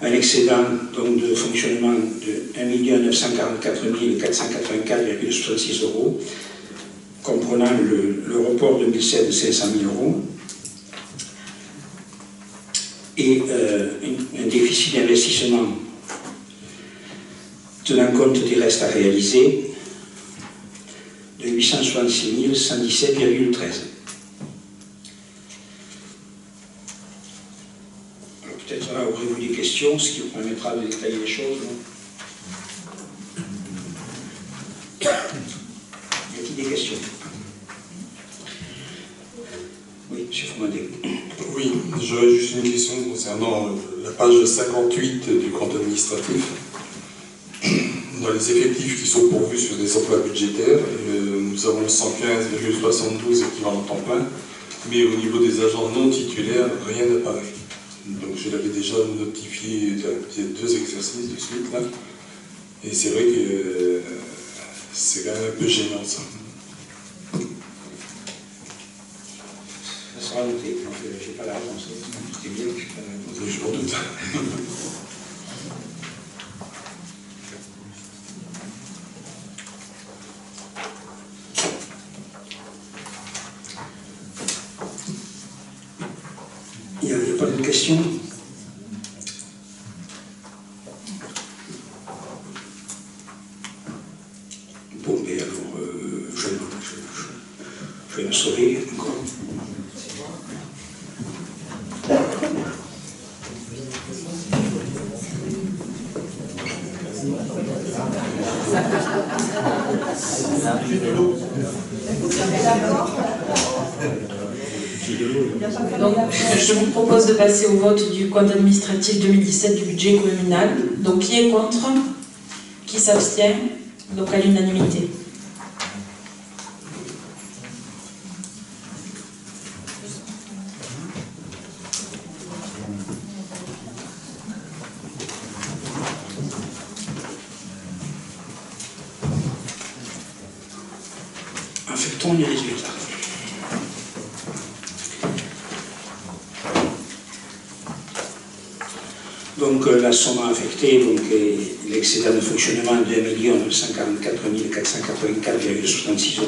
un excédent donc, de fonctionnement de 1 944 484,66 €, comprenant le report 2007 de 500 000 € et un déficit d'investissement tenant compte des restes à réaliser de 866 117,13 €. Peut-être là, aurez-vous des questions, ce qui vous permettra de détailler les choses. Y a-t-il des questions? Oui, M. Fomandé. Oui, j'aurais juste une question concernant la page 58 du compte administratif. Dans les effectifs qui sont pourvus sur des emplois budgétaires, nous avons 115,72 équivalents temps plein, mais au niveau des agents non titulaires, rien n'apparaît. Donc je l'avais déjà notifié peut-être 2 exercices de suite là, et c'est vrai que c'est quand même un peu gênant ça. Ça sera noté, donc je n'ai pas la réponse. C'est bien que je n'ai pas la réponse. Je m'en doute. Il n'y a pas de questions? Bon, mais alors, je vais me sauver encore. Donc, je vous propose de passer au vote du compte administratif 2017 du budget communal. Donc, qui est contre? Qui s'abstient? Donc, à l'unanimité. Affectons les résultats. Donc la somme affectée est l'excédent de fonctionnement de 1 944 484,66 €.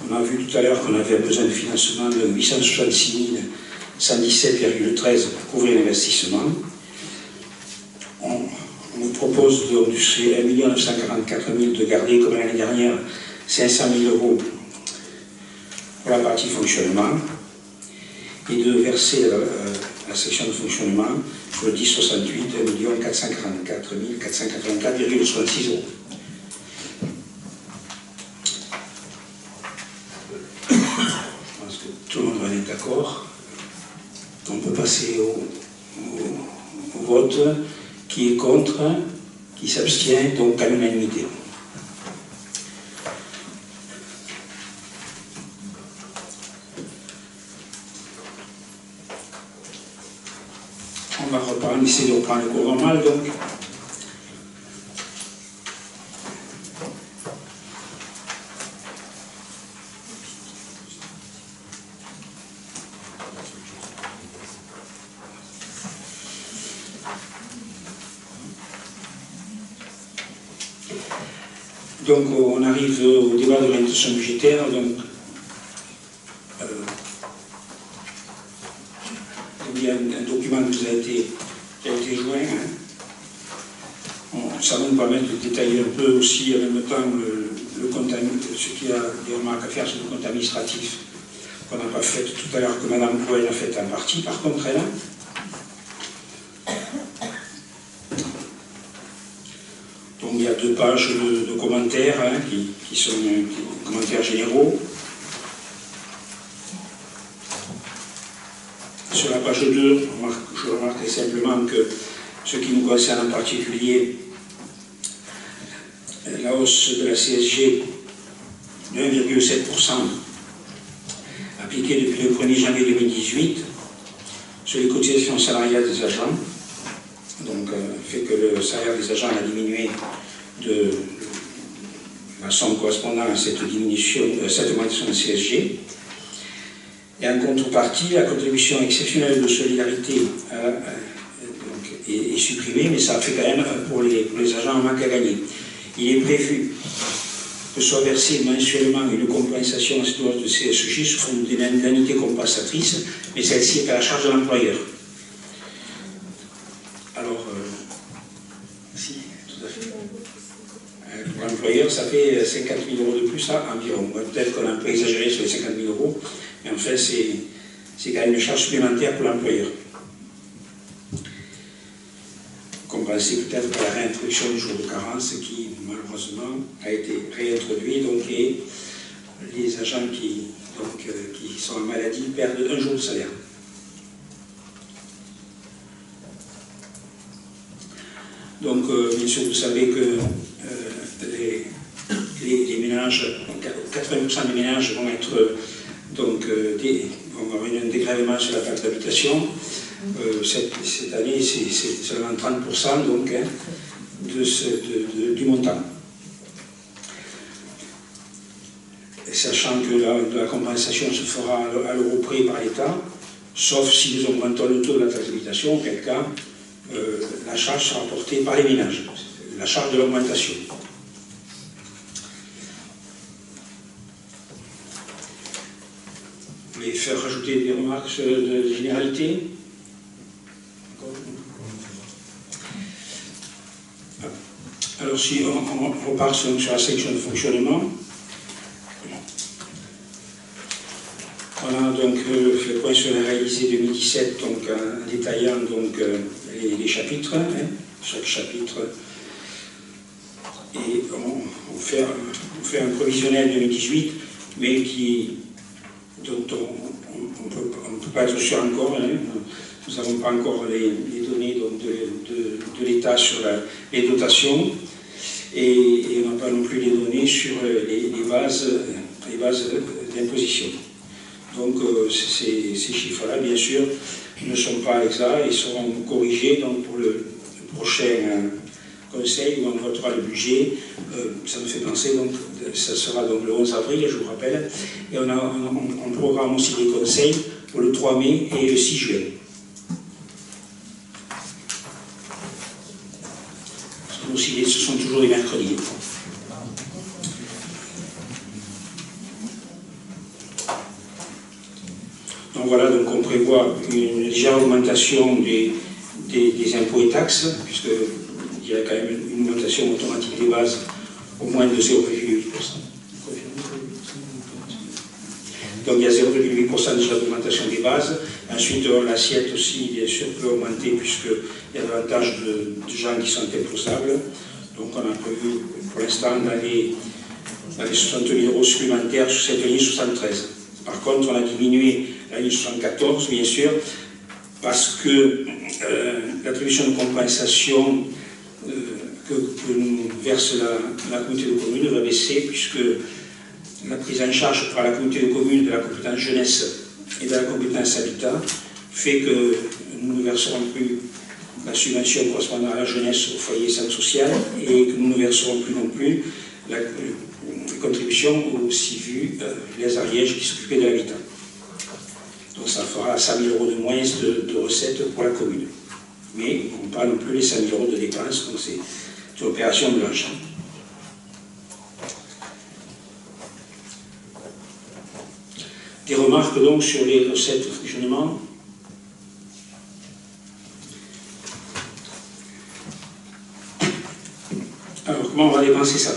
On a vu tout à l'heure qu'on avait besoin de financement de 866 117,13 pour couvrir l'investissement. On vous propose donc de ces 1 944 000 de garder comme l'année dernière 500 000 € pour la partie fonctionnement et de verser la section de fonctionnement pour le 1068 1 444 484,66 €. Je pense que tout le monde va être d'accord. On peut passer au vote. Qui est contre? Qui s'abstient? Donc à l'unanimité. On va reprendre, essayer de reprendre le cours normal donc. Donc on arrive au débat de l'orientation budgétaire. Donc, il y a un document qui a été joint. Ça va nous permettre de détailler un peu aussi en même temps ce qu'il y a des remarques à faire sur le compte administratif qu'on n'a pas fait tout à l'heure, que Mme Cohen a fait en partie, par contre elle. Donc il y a 2 pages de commentaires qui sont des commentaires généraux. Sur la page 2, je remarque simplement que ce qui nous concerne en particulier, la hausse de la CSG de 1,7% appliquée depuis le 1er janvier 2018 sur les cotisations salariales des agents, donc fait que le salaire des agents a diminué de la somme correspondant à cette diminution, cette augmentation de CSG. Et en contrepartie, la contribution exceptionnelle de solidarité est supprimée, mais ça fait quand même pour les agents un manque à gagner. Il est prévu que soit versée mensuellement une compensation à cette hausse de CSG sous forme d'une indemnité compensatrice, mais celle-ci est à la charge de l'employeur. Alors, si, tout à fait. Pour l'employeur, ça fait 50 000 € de plus, environ. Peut-être qu'on a un peu exagéré sur les 50 000 €, mais en fait, c'est quand même une charge supplémentaire pour l'employeur. Compensé peut-être par la réintroduction du jour de carence qui, malheureusement, a été réintroduit, donc, et les agents qui sont en maladie perdent 1 jour de salaire. Donc, bien sûr, vous savez que les ménages, 80% des ménages vont être, vont avoir un dégrèvement sur la taxe d'habitation. Cette année, c'est seulement 30% donc, du montant. Et sachant que la compensation se fera à l'euro près par l'État, sauf si nous augmentons le taux de la taxe d'habitation, auquel cas la charge sera portée par les ménages, la charge de l'augmentation. Vous voulez faire rajouter des remarques de généralité? Alors si on repart sur la section de fonctionnement, on a donc fait le point sur la réalisée 2017, donc en détaillant donc, les chapitres, chaque chapitre, et on fait un provisionnel 2018, mais dont on ne peut pas être sûr encore. Nous n'avons pas encore les données donc, de l'État sur les dotations, et on n'a pas non plus les données sur les bases d'imposition. Donc ces chiffres-là, bien sûr, ne sont pas exacts et seront corrigés donc, pour le prochain conseil où on votera le budget. Ça me fait penser, donc, ça sera donc le 11 avril, je vous rappelle, et on programme aussi des conseils pour le 3 mai et le 6 juin. Aussi, ce sont toujours les mercredis. Donc voilà, donc on prévoit une légère augmentation des impôts et taxes, puisqu'il y a quand même une augmentation automatique des bases au moins de 0,8%. Donc il y a 0,8% déjà d'augmentation des bases. Ensuite, l'assiette aussi, bien sûr, peut augmenter puisqu'il y a davantage de gens qui sont imposables. Donc on a prévu pour l'instant d'aller 60 000 € supplémentaires sur cette ligne 73. Par contre, on a diminué la ligne 74, bien sûr, parce que l'attribution de compensation que nous verse la communauté de communes va baisser, puisque la prise en charge par la communauté de communes de la compétence jeunesse et de la compétence habitat fait que nous ne verserons plus la subvention correspondant à la jeunesse au foyer centre social et que nous ne verserons plus non plus la contribution au CIVU, les Arièges qui s'occupaient de l'habitat. Donc ça fera 100 000 € de moins de recettes pour la commune. Mais on ne parle non plus les 100 000 € de dépenses, donc c'est une opération blanche. remarques donc sur les recettes de fonctionnement. Alors, comment on va dépenser ça?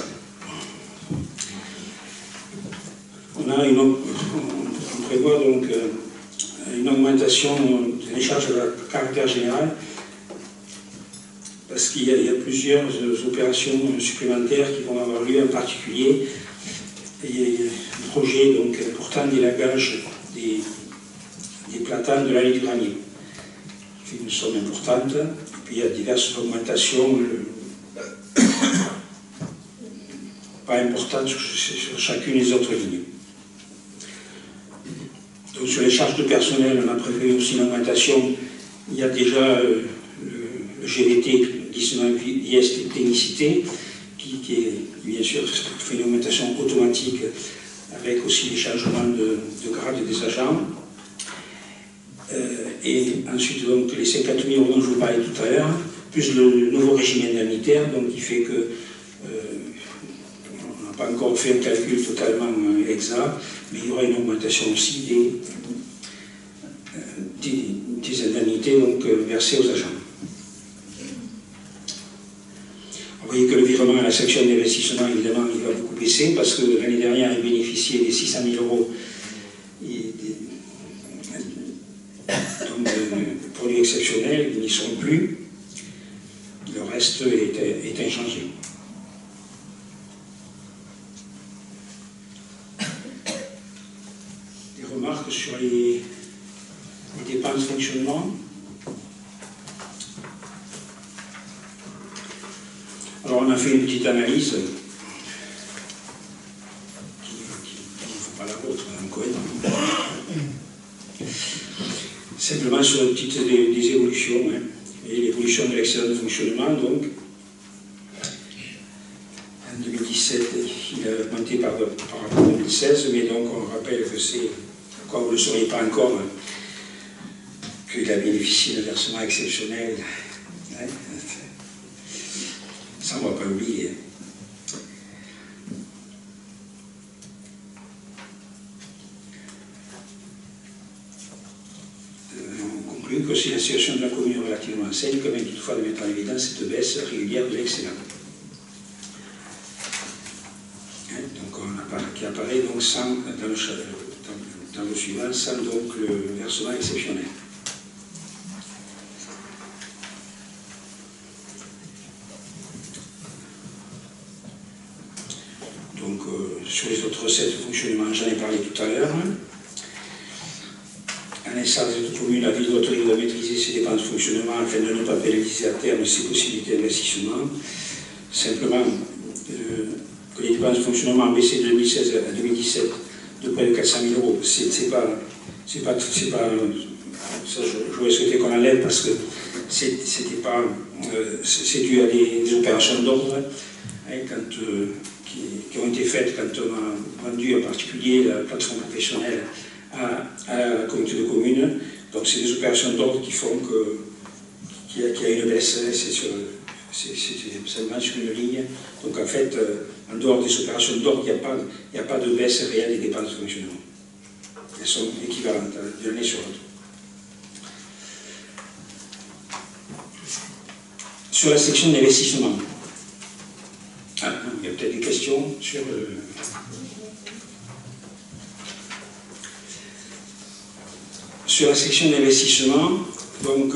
On prévoit donc une augmentation des charges à caractère général, parce qu'il y a plusieurs opérations supplémentaires qui vont avoir lieu, en particulier un projet donc, important d'élagage des platanes de l'allée du granier. C'est une somme importante, et puis il y a diverses augmentations pas importantes sur chacune des autres lignes. Donc sur les charges de personnel, on a prévu aussi une augmentation. Il y a déjà le GVT, glissement vitesse technicité, qui est bien sûr fait une augmentation automatique avec aussi les changements de grade des agents. Et ensuite donc les 50 000 euros dont je vous parlais tout à l'heure, plus le nouveau régime indemnitaire, donc qui fait que on n'a pas encore fait un calcul totalement exact, mais il y aura une augmentation aussi des indemnités donc, versées aux agents. Vous voyez que le virement à la section d'investissement, évidemment, il va beaucoup baisser, parce que l'année dernière, il bénéficiait des 600 000 euros de produits exceptionnels, ils n'y sont plus. Le reste est inchangé. Des remarques sur les dépenses de fonctionnement. Alors on a fait une petite analyse qui ne faut pas la vôtre, Mme Cohen. Simplement sur des évolutions, hein. Et l'évolution de l'excédent de fonctionnement, donc en 2017, il a augmenté par rapport à 2016, mais donc on rappelle que c'est, quand vous ne le sauriez pas encore, hein, qu'il a bénéficié d'un versement exceptionnel. Hein. Ça, on ne va pas oublier. On conclut que si la situation de la commune est relativement saine, il convient toutefois de mettre en évidence cette baisse régulière de l'excédent. Donc, qui apparaît donc sans, dans le suivant, sans donc le versement exceptionnel. Donc, sur les autres recettes de fonctionnement, j'en ai parlé tout à l'heure. À l'instar de toute commune, la ville doit maîtriser ses dépenses de fonctionnement afin de ne pas pénaliser à terme ses possibilités d'investissement. Simplement, que les dépenses de fonctionnement ont baissé de 2016 à 2017 de près de 400 000 euros. C'est pas ça, j'aurais souhaité qu'on enlève parce que c'était pas, c'est dû à des opérations d'ordre, hein, qui ont été faites quand on a vendu en particulier la plateforme professionnelle à la communauté de communes. Donc c'est des opérations d'ordre qui font qu'il y a une baisse, c'est seulement sur une ligne. Donc en fait, en dehors des opérations d'ordre, il n'y a pas de baisse réelle des dépenses de fonctionnement. Elles sont équivalentes d'une année sur l'autre. Sur la section d'investissement, il y a peut-être des questions sur sur la section d'investissement. Donc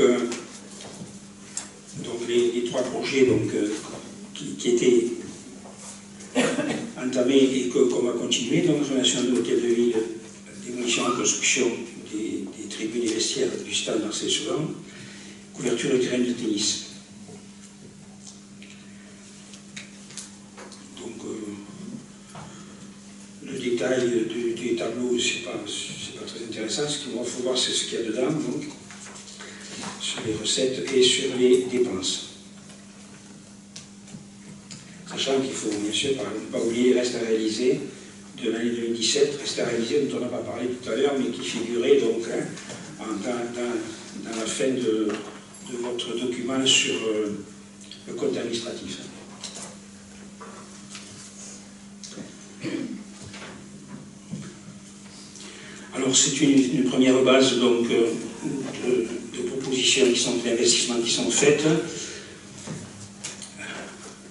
les trois projets donc, qui étaient entamés et qu'on va continuer, donc rénovation de l'hôtel de ville, démolition et construction des tribunes et vestiaires du stade Marseille-Soulan, couverture du terrain de tennis. Donc le détail du tableau, c'est pas très intéressant. Ce qu'il faut voir, c'est ce qu'il y a dedans, donc, sur les recettes et sur les dépenses. Sachant qu'il faut bien sûr ne pas oublier les restes à réaliser de l'année 2017, restes à réaliser dont on n'a pas parlé tout à l'heure, mais qui figuraient donc dans la fin de votre document sur le compte administratif. Alors Alors c'est une première base donc, de propositions d'investissements qui sont faites.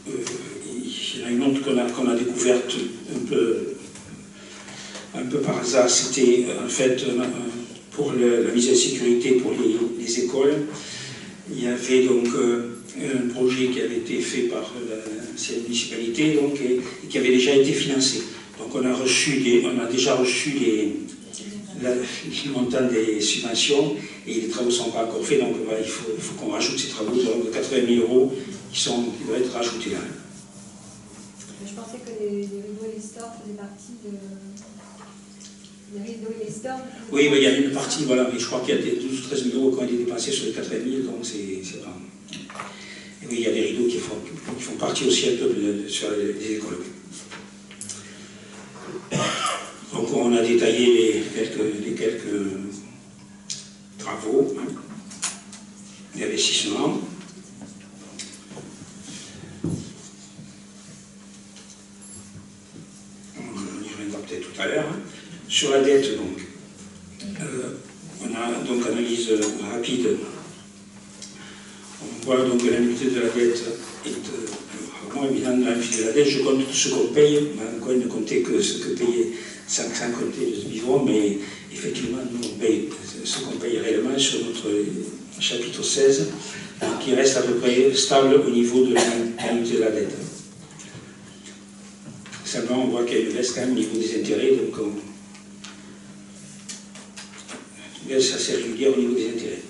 Il y en a une autre qu'on a découverte un peu par hasard, c'était en fait pour la mise en sécurité pour les écoles. Il y avait donc un projet qui avait été fait par cette municipalité donc, et qui avait déjà été financé. Donc on a déjà reçu le montant des subventions et les travaux ne sont pas encore faits, donc il faut qu'on rajoute ces travaux de 80 000 € qui doivent être rajoutés là. Je pensais que les rideaux et les stores faisaient partie de... Les rideaux et les stores... Oui, mais il y a une partie, voilà, mais je crois qu'il y a des 12 ou 13 000 € qui ont été dépensés sur les 80 000, donc c'est pas... Et oui, il y a des rideaux qui font partie aussi un peu sur les écoles. Donc on a détaillé les quelques travaux, hein, les investissements. On y reviendra peut-être tout à l'heure. Hein. Sur la dette, donc, on a donc analyse rapide. On voit donc que l'annuité de la dette est vraiment évidente. L'annuité de la dette, je compte ce qu'on paye, on ne comptait que ce que payait sans compter le vivant, mais effectivement, nous, on paye ce qu'on paye réellement sur notre chapitre 16, qui reste à peu près stable au niveau de l'annuité de la dette. Seulement, on voit qu'il y a une baisse quand même au niveau des intérêts, donc une baisse assez régulière au niveau des intérêts.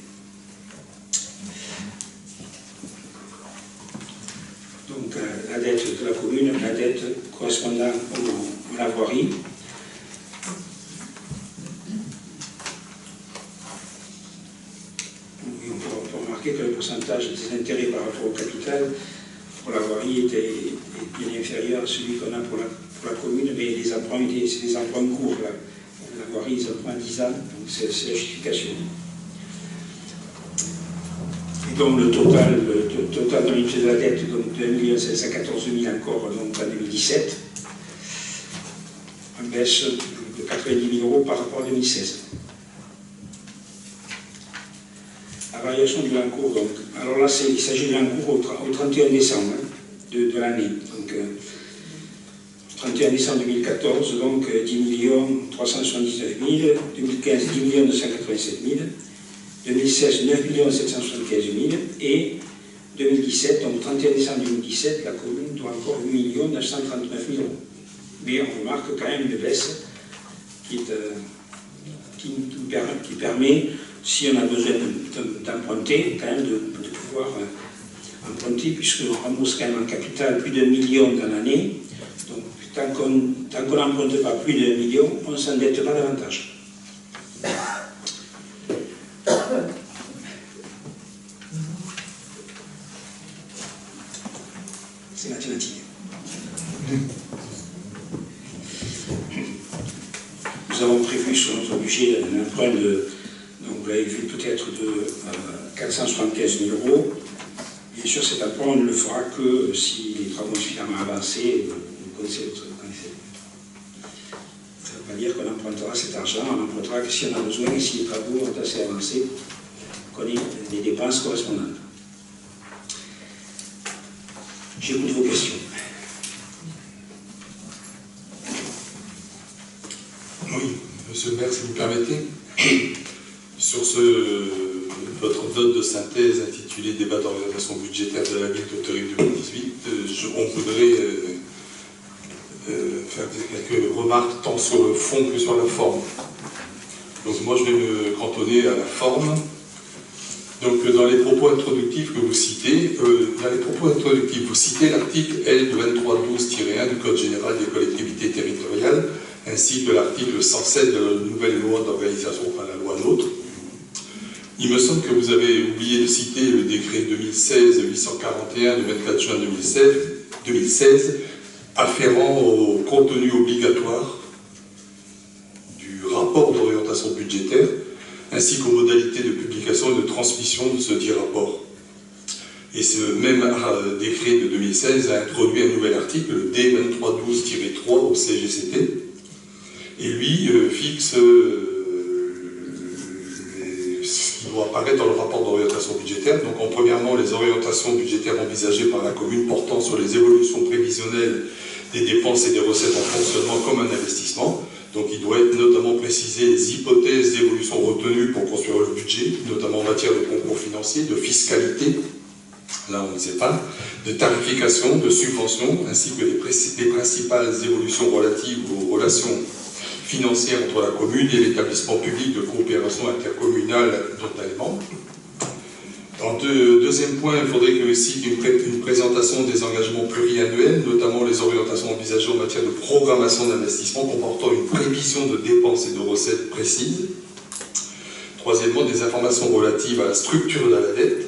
Donc, la dette de la commune, la dette correspondant à la voirie. On peut remarquer que le pourcentage des intérêts par rapport au capital pour la voirie est bien inférieur à celui qu'on a pour la commune, mais les emprunts, c'est des emprunts courts. La voirie, ils empruntent 10 ans, donc c'est la justification. Et donc le total de l'unité de la dette, donc de 1 714 000 encore donc, en 2017, en baisse de 90 000 € par rapport à 2016. La variation du l'encours, donc, alors là il s'agit de l'encours au 31 décembre hein, de l'année. Donc 31 décembre 2014, donc 10 379 000, 2015 10 287 000, 2016 9 775 000 et 2017, donc 31 décembre 2017, la commune doit encore 8 939 000 €. Mais on remarque quand même une baisse qui permet, si on a besoin d'emprunter, quand même de pouvoir emprunter, puisqu'on rembourse quand même en capital plus d'1 million dans l'année. Donc tant qu'on n'emprunte pas plus d'1 million, on ne s'endette pas davantage. C'est mathématique. Nous avons prévu sur notre budget un emprunt de, donc vous l'avez vu peut-être, de 475 000 €. Bien sûr, cet emprunt, on ne le fera que si les travaux sont suffisamment avancés. Vous connaissez votre connaissez. Ça ne veut pas dire qu'on empruntera cet argent, on empruntera que si on a besoin et si les travaux sont assez avancés, qu'on ait des dépenses correspondantes. J'écoute vos questions. Oui, monsieur le maire, si vous permettez, sur votre note de synthèse intitulée « Débat d'orientation budgétaire de la ville d'Hauterive 2018 », on voudrait faire quelques remarques tant sur le fond que sur la forme. Donc moi, je vais me cantonner à la forme. Donc dans les propos introductifs que vous citez, vous citez l'article L 2312-1 du Code général des collectivités territoriales, ainsi que l'article 107 de la nouvelle loi d'organisation, enfin la loi NOTRe. Il me semble que vous avez oublié de citer le décret 2016-841 du 24 juin 2016 afférent au contenu obligatoire du rapport d'orientation budgétaire, ainsi qu'aux modalités de publication et de transmission de ce dit rapport. Et ce même décret de 2016 a introduit un nouvel article, le D2312-3 au CGCT, et lui fixe vont apparaître dans le rapport d'orientation budgétaire. Donc, premièrement, les orientations budgétaires envisagées par la commune portant sur les évolutions prévisionnelles des dépenses et des recettes en fonctionnement comme un investissement. Donc, il doit être notamment précisé les hypothèses d'évolution retenues pour construire le budget, notamment en matière de concours financiers, de fiscalité, là on ne sait pas, de tarification, de subventions, ainsi que les principales évolutions relatives aux relations financières entre la commune et l'établissement public de coopération intercommunale dont elle est membre. En deuxième point, il faudrait aussi une présentation des engagements pluriannuels, notamment les orientations envisagées en matière de programmation d'investissement comportant une prévision de dépenses et de recettes précises. Troisièmement, des informations relatives à la structure de la dette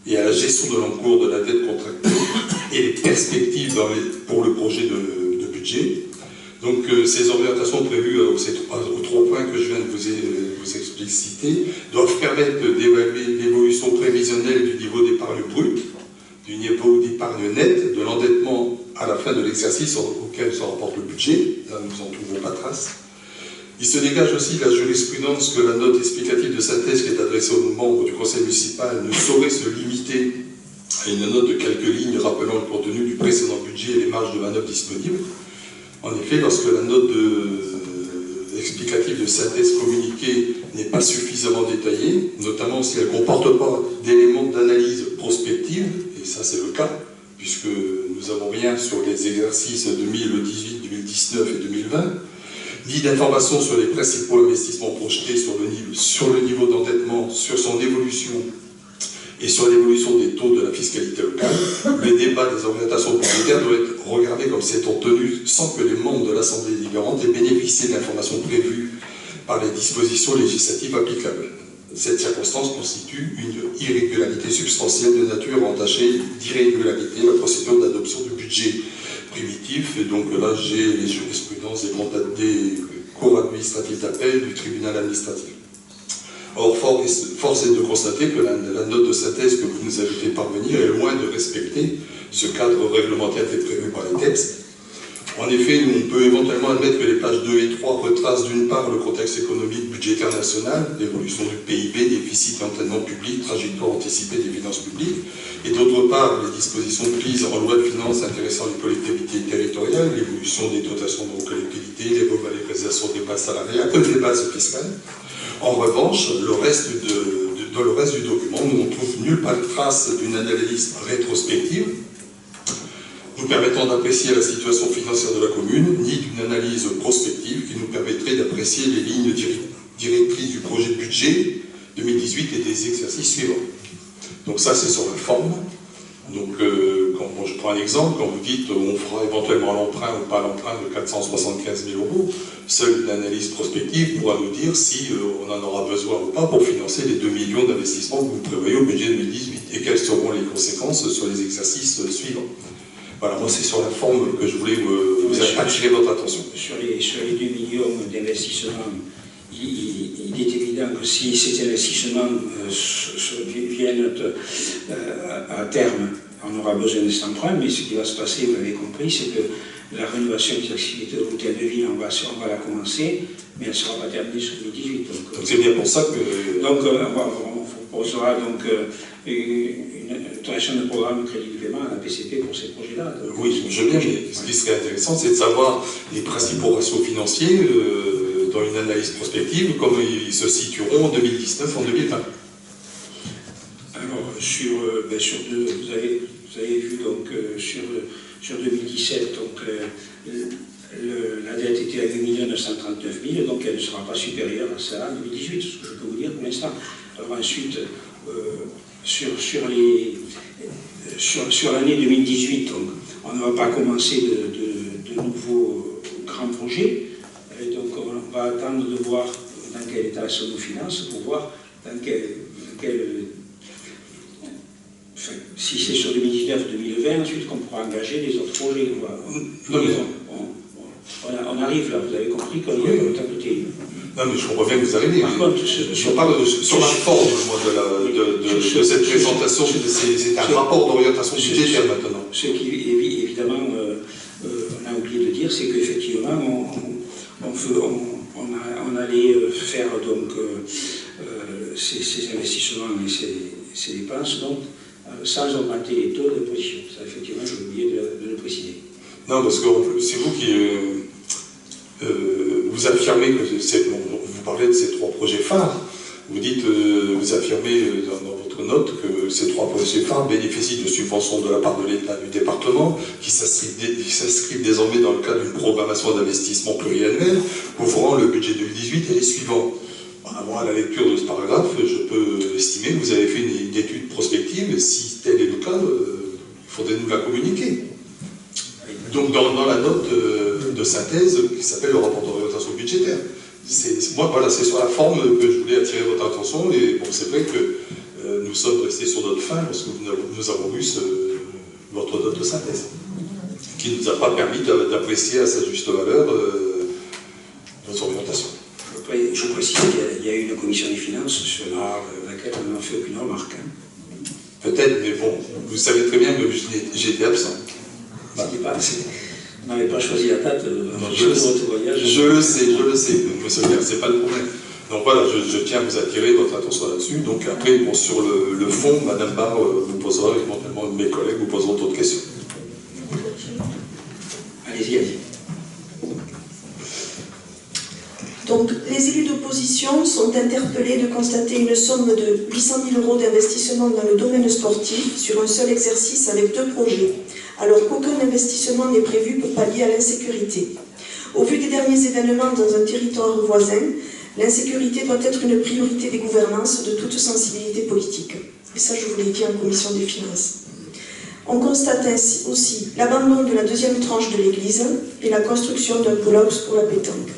et à la gestion de l'encours de la dette contractée et les perspectives pour le projet de budget. Donc ces orientations prévues aux trois points que je viens de vous expliciter doivent permettre d'évaluer l'évolution prévisionnelle du niveau d'épargne brute, du niveau d'épargne nette, de l'endettement à la fin de l'exercice auquel se rapporte le budget. Là, nous n'en trouvons pas trace. Il se dégage aussi de la jurisprudence que la note explicative de synthèse qui est adressée aux membres du conseil municipal ne saurait se limiter à une note de quelques lignes rappelant le contenu du précédent budget et les marges de manœuvre disponibles. En effet, lorsque la note explicative de synthèse communiquée n'est pas suffisamment détaillée, notamment si elle ne comporte pas d'éléments d'analyse prospective, et ça c'est le cas, puisque nous n'avons rien sur les exercices 2018, 2019 et 2020, ni d'informations sur les principaux investissements projetés sur le niveau d'endettement, sur son évolution et sur l'évolution des taux de la fiscalité locale, le débat des orientations budgétaires doit être regardé comme s'étant tenu sans que les membres de l'Assemblée délibérante aient bénéficié de l'information prévue par les dispositions législatives applicables. Cette circonstance constitue une irrégularité substantielle de nature à entacher d'irrégularité la procédure d'adoption du budget primitif. Et donc là, j'ai les jurisprudences des cours administratifs d'appel du tribunal administratif. Or, force est de constater que la note de synthèse que vous nous avez fait parvenir est loin de respecter ce cadre réglementaire qui est prévu par les textes. En effet, on peut éventuellement admettre que les pages 2 et 3 retracent d'une part le contexte économique budgétaire national, l'évolution du PIB, déficit et endettement public, trajectoire anticipée des finances publiques, et d'autre part les dispositions prises en loi de finances intéressant les collectivités territoriales, l'évolution des dotations de nos collectivités, les revalorisations des bases salariales, des bases fiscales. En revanche, dans le reste du document, nous ne trouvons nulle part trace d'une analyse rétrospective nous permettant d'apprécier la situation financière de la commune, ni d'une analyse prospective qui nous permettrait d'apprécier les lignes directrices du projet de budget 2018 et des exercices suivants. Donc ça, c'est sur la forme. Donc, quand je prends un exemple, quand vous dites on fera éventuellement l'emprunt ou pas l'emprunt de 475 000 €, seule une analyse prospective pourra nous dire si on en aura besoin ou pas pour financer les 2 millions d'investissements que vous prévoyez au budget 2018 et quelles seront les conséquences sur les exercices suivants. Voilà, moi c'est sur la forme que je voulais vous attirer votre attention. Sur les 2 millions d'investissements, il est évident que si ces investissements viennent à terme, on aura besoin de cet emprunt, mais ce qui va se passer, vous l'avez compris, c'est que la rénovation des activités de l'hôtel de ville, on va la commencer, mais elle ne sera pas terminée sur 2018. Donc c'est bien pour ça que... Donc on proposera donc une autorisation de programme de crédit de paiement à la PCP pour ces projets-là. Oui, je veux bien, mais ce qui serait intéressant, c'est de savoir les principaux ratios financiers dans une analyse prospective, comme ils se situeront en 2019, en 2020. Alors, vous avez vu donc sur 2017, donc la dette était à 8 939 000, donc elle ne sera pas supérieure à ça en 2018, ce que je peux vous dire pour l'instant. Alors ensuite, sur l'année 2018, donc, on ne va pas commencer de nouveaux grands projets, et donc on va attendre de voir dans quel état sont nos finances pour voir dans quel si c'est sur 2019-2020, ensuite qu'on pourra engager les autres projets. On arrive là, vous avez compris qu'on y a le temps de côté. Non, mais je comprends bien que vous arrivez. Par contre, je parle sur la forme de cette présentation, c'est un rapport d'orientation budgétaire maintenant. Ce qui, évidemment, on a oublié de dire, c'est qu'effectivement, on on allait faire donc ces investissements et ces dépenses donc, sans augmenter les taux d'imposition. Ça, effectivement, j'ai oublié de le préciser. Non, parce que c'est vous qui vous affirmez que vous parlez de ces 3 projets phares. Vous dites, vous affirmez dans votre note que ces 3 projets phares bénéficient de subventions de la part de l'État et du département, qui s'inscrivent désormais dans le cadre d'une programmation d'investissement pluriannuelle couvrant le budget 2018 et les suivants. Avant la lecture de ce paragraphe, je peux estimer que vous avez fait une étude prospective, et si tel est le cas, il faudrait nous la communiquer. Donc dans la note de synthèse qui s'appelle le rapport d'orientation budgétaire. Moi, voilà, c'est sur la forme que je voulais attirer votre attention, et bon, c'est vrai que nous sommes restés sur notre faim lorsque nous avons vu votre note de synthèse, qui ne nous a pas permis d'apprécier à sa juste valeur nos orientations. Je précise qu'il y a eu une commission des finances sur laquelle on n'a fait aucune remarque. Hein. Peut-être, mais bon, vous savez très bien que j'étais absent. On n'avait pas choisi la date de votre voyage. Je le sais, monsieur le maire, c'est pas le problème. Donc voilà, je tiens à vous attirer votre attention là-dessus. Donc après, bon, sur le fond, Madame Barre vous posera, éventuellement mes collègues vous poseront d'autres questions. Allez-y. Donc, les élus d'opposition sont interpellés de constater une somme de 800 000 € d'investissement dans le domaine sportif sur un seul exercice avec 2 projets, alors qu'aucun investissement n'est prévu pour pallier à l'insécurité. Au vu des derniers événements dans un territoire voisin, l'insécurité doit être une priorité des gouvernances de toute sensibilité politique. Et ça, je vous l'ai dit en commission des finances. On constate ainsi aussi l'abandon de la 2e tranche de l'église et la construction d'un polox pour la pétanque.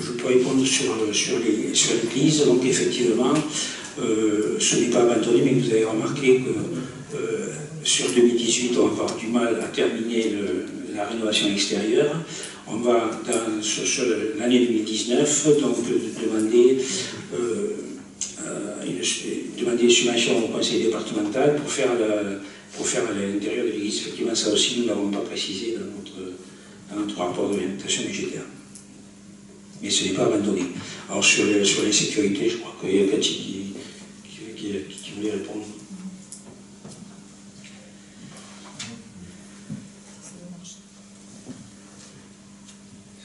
Je peux répondre sur l'église. Donc effectivement, ce n'est pas abandonné, mais vous avez remarqué que sur 2018, on va avoir du mal à terminer la rénovation extérieure. On va, sur l'année 2019, donc demander une subvention au conseil départemental pour faire l'intérieur de l'église. Effectivement, ça aussi, nous ne l'avons pas précisé dans notre rapport d'orientation budgétaire. Mais ce n'est pas abandonné. Alors sur l'insécurité, je crois qu'il y a Cathy qui voulait répondre.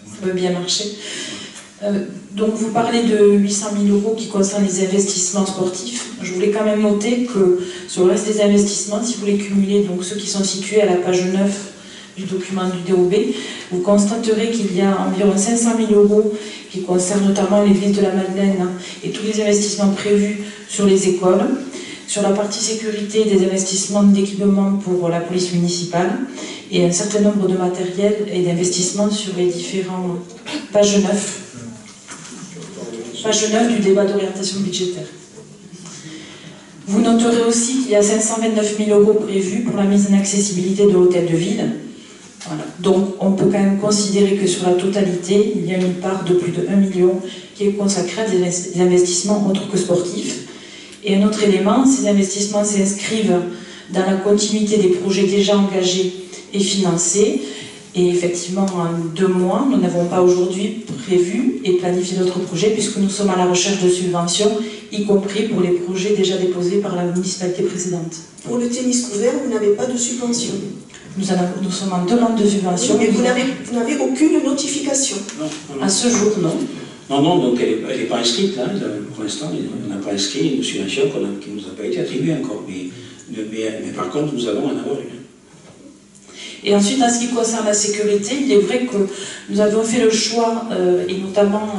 Ça va bien marcher. Donc vous parlez de 800 000 € qui concernent les investissements sportifs. Je voulais quand même noter que sur le reste des investissements, si vous les cumulez, donc ceux qui sont situés à la page 9 du document du DOB, vous constaterez qu'il y a environ 500 000 € qui concernent notamment l'église de la Madeleine et tous les investissements prévus sur les écoles. Sur la partie sécurité, des investissements d'équipement pour la police municipale et un certain nombre de matériels et d'investissements sur les différents pages 9. Page 9 du débat d'orientation budgétaire. Vous noterez aussi qu'il y a 529 000 € prévus pour la mise en accessibilité de l'hôtel de ville. Voilà. Donc on peut quand même considérer que sur la totalité, il y a une part de plus de 1 million qui est consacrée à des investissements autres que sportifs. Et un autre élément, ces investissements s'inscrivent dans la continuité des projets déjà engagés et financés. Et effectivement, en 2 mois, nous n'avons pas aujourd'hui prévu et planifié d'autres projets puisque nous sommes à la recherche de subventions, y compris pour les projets déjà déposés par la municipalité précédente. Pour le tennis couvert, vous n'avez pas de subvention. Nous sommes en demande de subvention. Mais vous n'avez aucune notification. Non. À ce jour, non. Non, donc elle n'est pas inscrite là. Pour l'instant, on n'a pas inscrit une subvention qui ne nous a pas été attribuée encore. Mais par contre, nous allons en avoir une. Et ensuite, en ce qui concerne la sécurité, il est vrai que nous avons fait le choix, et notamment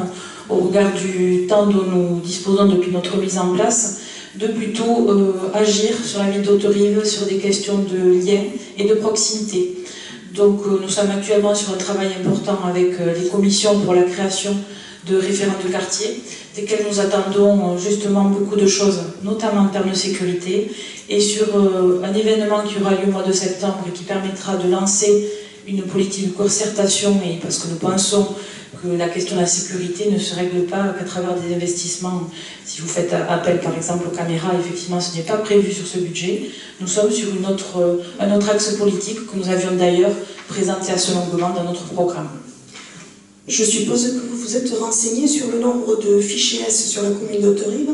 au regard du temps dont nous disposons depuis notre mise en place, de plutôt agir sur la ville d'Hauterive, sur des questions de lien et de proximité. Donc nous sommes actuellement sur un travail important avec les commissions pour la création de référents de quartier, desquels nous attendons justement beaucoup de choses, notamment en termes de sécurité, et sur un événement qui aura lieu au mois de septembre et qui permettra de lancer une politique de concertation, et parce que nous pensons que la question de la sécurité ne se règle pas qu'à travers des investissements. Si vous faites appel par exemple aux caméras, effectivement ce n'est pas prévu sur ce budget. Nous sommes sur un autre axe politique que nous avions d'ailleurs présenté assez longuement dans notre programme. Je suppose que vous vous êtes renseigné sur le nombre de fichiers S sur la commune d'Hauterive.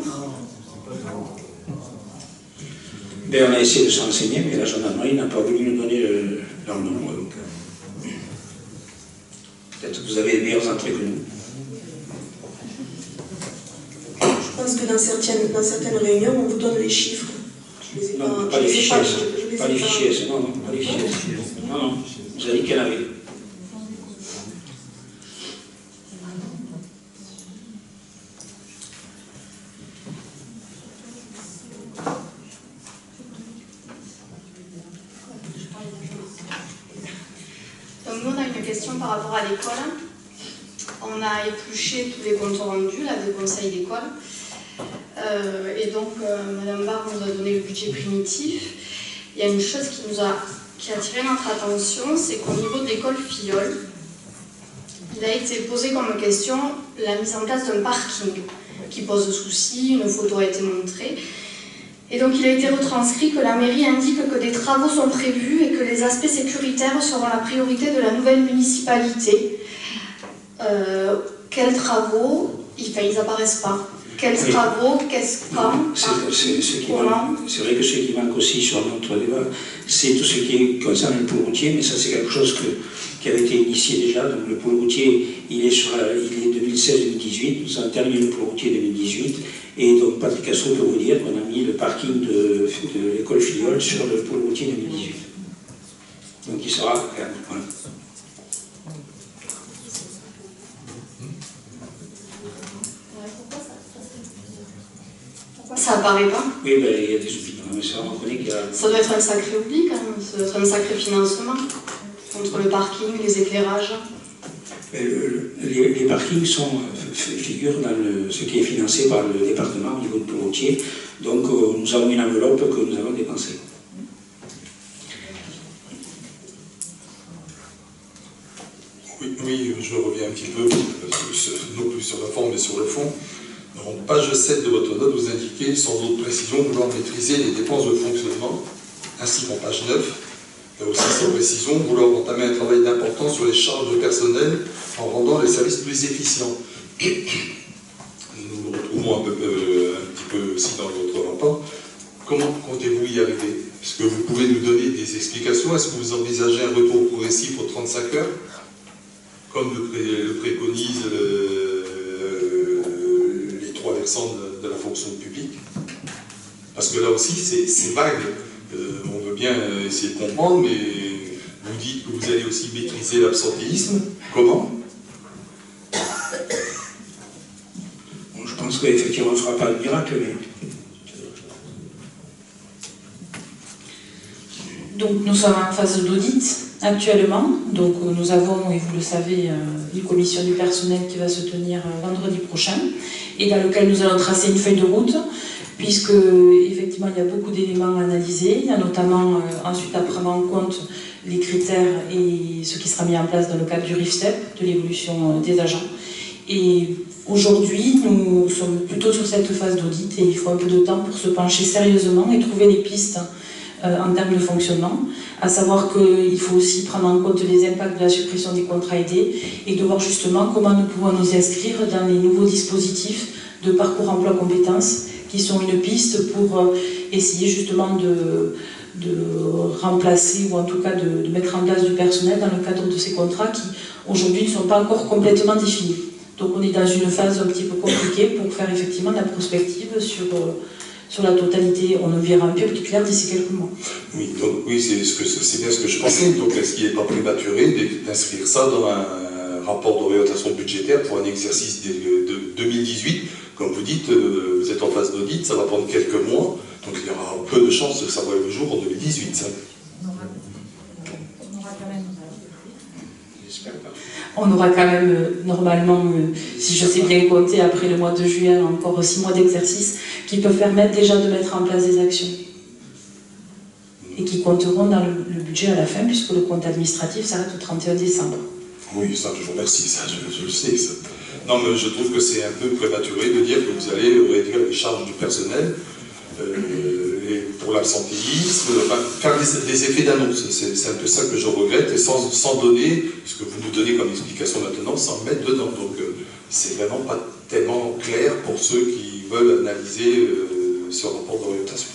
Ben, on a essayé de se renseigner, mais la gendarmerie n'a pas voulu nous donner leur nom. Donc, peut-être que vous avez de meilleures entrées que nous. Je pense que dans certaines réunions, on vous donne les chiffres. Non, pas les fichiers. Pas les fichiers. Non, non, pas les fichiers. Non, non. Vous avez dit qu'il y en avait. Donc nous, on a une question par rapport à l'école. On a épluché tous les comptes rendus là, des conseils d'école. Et donc, Madame Barre nous a donné le budget primitif. Il y a une chose qui a attiré notre attention, c'est qu'au niveau de l'école Filleul, il a été posé comme question la mise en place d'un parking qui pose souci, une photo a été montrée. Et donc il a été retranscrit que la mairie indique que des travaux sont prévus et que les aspects sécuritaires seront la priorité de la nouvelle municipalité. Quels travaux? Ils n'apparaissent pas. Quels travaux? Qu'est-ce quand? C'est vrai que ce qui manque aussi sur notre débat, c'est tout ce qui concerne le pôle routier, mais ça c'est quelque chose qui avait été initié déjà. Donc le pôle routier, il est 2016-2018, nous avons terminé le pôle routier 2018, et donc Patrick Assou peut vous dire qu'on a mis le parking de l'école Filleul sur le pôle routier 2018. Donc il sera... Voilà. Ça apparaît pas? Oui, ben, il y a des opinions, mais ça, on reconnaît qu'il y a... Ça doit être un sacré oubli quand même, ça doit être un sacré financement entre le parking, les éclairages. Les parkings figurent dans ce qui est financé par le département au niveau du pôle routier, donc nous avons une enveloppe que nous avons dépensée. Oui, je reviens un petit peu, non plus sur la forme mais sur le fond. En page 7 de votre note, vous indiquez sans autre précision vouloir maîtriser les dépenses de fonctionnement, ainsi qu'en page 9, là aussi sans précision, vouloir entamer un travail d'importance sur les charges de personnel en rendant les services plus efficients. Nous nous retrouvons un petit peu aussi dans votre rapport. Comment comptez-vous y arriver? Est-ce que vous pouvez nous donner des explications? Est-ce que vous envisagez un retour progressif aux 35 heures, comme le préconise les trois versants de la fonction publique? Parce que là aussi, c'est vague. On veut bien essayer de comprendre, mais vous dites que vous allez aussi maîtriser l'absentéisme. Comment? Bon, je pense qu'effectivement, on ne fera pas de miracle, mais... Donc nous sommes en phase d'audit actuellement, donc nous avons, et vous le savez, une commission du personnel qui va se tenir vendredi prochain, et dans lequel nous allons tracer une feuille de route, puisque effectivement il y a beaucoup d'éléments à analyser, il y a notamment ensuite à prendre en compte les critères et ce qui sera mis en place dans le cadre du RIFSTEP, de l'évolution des agents. Et aujourd'hui, nous sommes plutôt sur cette phase d'audit et il faut un peu de temps pour se pencher sérieusement et trouver les pistes en termes de fonctionnement, à savoir qu'il faut aussi prendre en compte les impacts de la suppression des contrats aidés et de voir justement comment nous pouvons nous inscrire dans les nouveaux dispositifs de parcours emploi compétences qui sont une piste pour essayer justement de remplacer ou en tout cas de mettre en place du personnel dans le cadre de ces contrats qui aujourd'hui ne sont pas encore complètement définis. Donc on est dans une phase un petit peu compliquée pour faire effectivement de la prospective sur la totalité. On nous verra un peu plus clair d'ici quelques mois. Oui, donc oui, c'est bien ce que je pensais. Donc est-ce qu'il n'est pas prématuré d'inscrire ça dans un rapport d'orientation budgétaire pour un exercice de 2018? Comme vous dites, vous êtes en phase d'audit, ça va prendre quelques mois, donc il y aura peu de chances que ça voie le jour en 2018. Ça. On aura quand même, normalement, si je sais bien compter, après le mois de juin, encore 6 mois d'exercice qui peuvent permettre déjà de mettre en place des actions. Et qui compteront dans le budget à la fin, puisque le compte administratif s'arrête au 31 décembre. Oui, ça, je vous remercie, ça, je le sais. Ça. Non, mais je trouve que c'est un peu prématuré de dire que vous allez réduire les charges du personnel pour l'absentéisme, enfin, faire des effets d'annonce. C'est un peu ça que je regrette, et sans donner, ce que vous nous donnez comme explication maintenant, sans mettre dedans. Donc, c'est vraiment pas tellement clair pour ceux qui veulent analyser ce rapport d'orientation.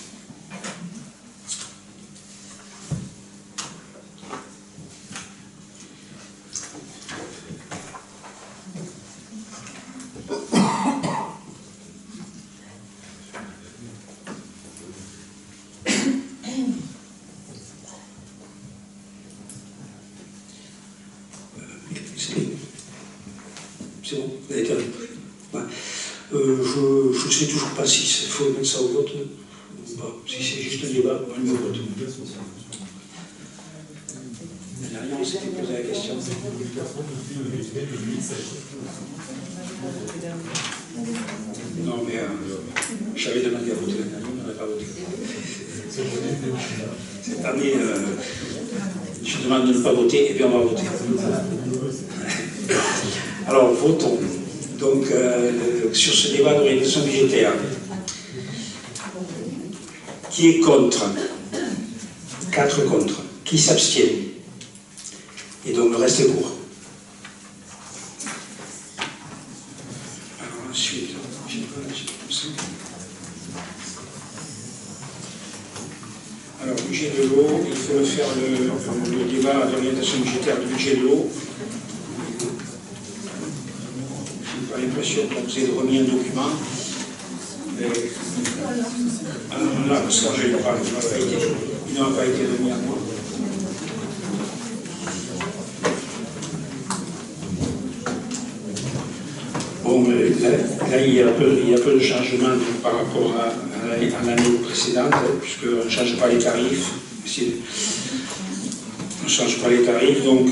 C'est bon, vous avez terminé. Ouais. Je ne sais toujours pas si il faut mettre ça au vote ou pas. Si c'est juste un débat, on le vote. On s'était posé la question. Non, mais j'avais demandé à voter l'année dernière, on n'a pas voté. Cette année, je demande de ne pas voter, et puis on va voter. Alors, votons. Donc, sur ce débat d'orientation budgétaire, qui est contre? 4 contre. Qui s'abstient? Et donc, le reste est pour. Alors, ensuite, alors, budget de l'eau, il faut faire le débat d'orientation budgétaire du budget de l'eau. J'ai l'impression qu'on vous ait remis un document. Ah non, là, parce que je n'ai pas, il n'a pas été remis à moi. Bon, là, il y a peu de changements par rapport à l'année précédente, puisqu'on ne change pas les tarifs. On ne change pas les tarifs, donc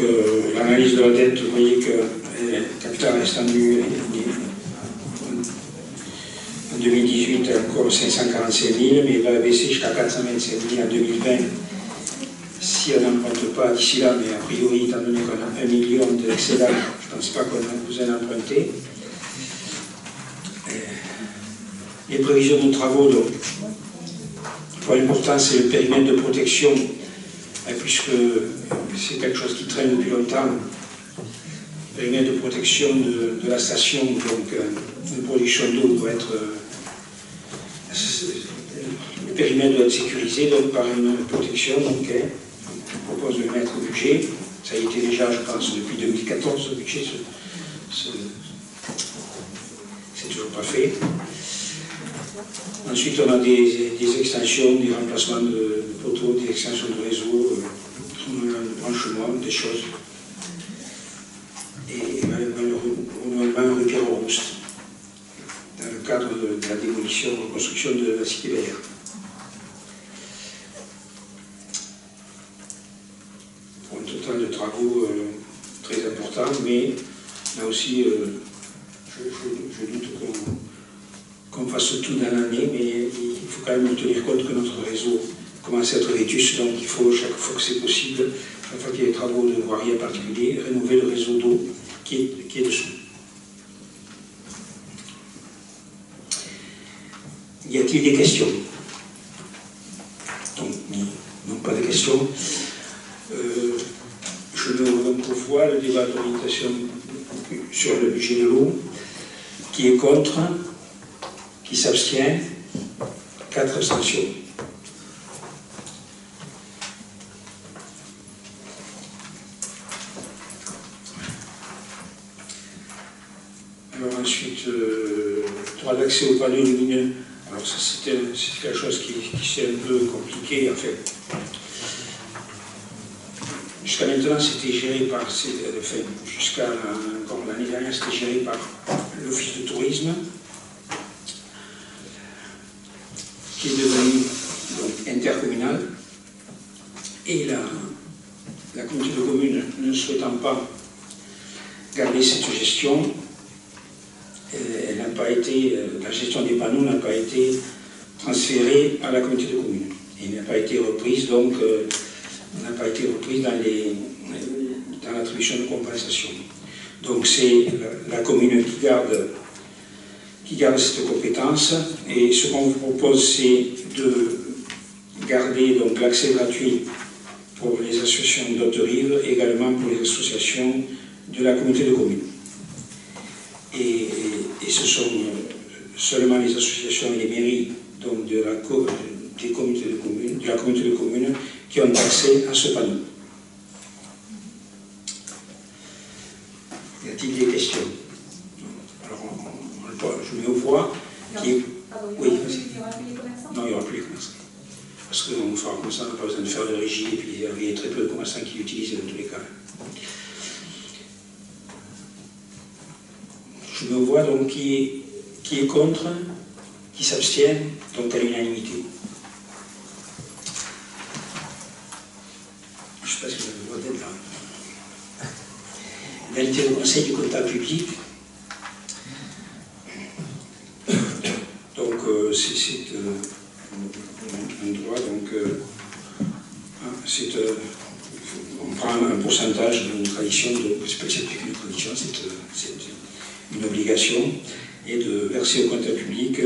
l'analyse de la dette, vous voyez que le capital reste tendu en 2018 encore 545 000, mais il va baisser jusqu'à 425 000 en 2020 si on n'emprunte pas d'ici là, mais a priori, étant donné qu'on a 1 million d'excédent, je ne pense pas qu'on a besoin d'emprunter. Les prévisions de travaux, donc, le point important, c'est le périmètre de protection, puisque c'est quelque chose qui traîne depuis longtemps. Le périmètre de protection de la station, donc de production d'eau, doit être. Le périmètre doit être sécurisé donc, par une protection. Donc, on propose de le mettre au budget. Ça a été déjà, je pense, depuis 2014, le budget. C'est toujours pas fait. Ensuite, on a des extensions, des remplacements de poteaux, des extensions de réseau, de branchement, des choses. Et un repère au rouste, dans le cadre de la démolition, reconstruction de la cité Bel-Air. Pour un total de travaux très important, mais là aussi, je doute qu'on fasse tout dans l'année, mais il faut quand même tenir compte que notre réseau commence à être vétuste, donc il faut, chaque fois que c'est possible, chaque fois qu'il y a des travaux de voirie en particulier, rénover le réseau d'eau qui est dessous. Y a-t-il des questions? Donc, non, pas de questions. Je me donc au voie le débat d'orientation sur le budget de l'eau. Qui est contre? Qui s'abstient? 4 abstentions. Alors ensuite, droit d'accès aux panneaux lumineux. Alors ça c'est quelque chose qui s'est un peu compliqué en fait. Jusqu'à maintenant c'était géré par, jusqu'à encore l'année dernière c'était géré par l'office de tourisme, qui est devenu donc, intercommunal, et la communauté de communes ne souhaitant pas garder cette gestion, elle n'a pas été, la gestion des panneaux n'a pas été transférée à la communauté de communes. Et n'a pas été reprise, donc n'a pas été reprise dans l'attribution de compensation. Donc c'est la commune qui garde cette compétence, et ce qu'on vous propose, c'est de garder donc l'accès gratuit pour les associations d'Haute-Rive et également pour les associations de la communauté de communes. Et ce sont seulement les associations et les mairies donc de la communauté de communes qui ont accès à ce panneau. Y a-t-il des questions? Alors, je mets aux voix. Oui, non, il n'y aura plus les commerçants. Parce qu'on fera comme ça, on n'a pas besoin de faire de régie, et puis il y a très peu de commerçants qui l'utilisent dans tous les cas. Je me vois donc qui est contre, qui s'abstient, donc à l'unanimité. Je ne sais pas si vous avez voté là. L'unité du Conseil du comptable public. Donc c'est un droit, donc on prend un pourcentage d'une tradition, c'est plus qu'une tradition, c'est une obligation, et de verser au comptable public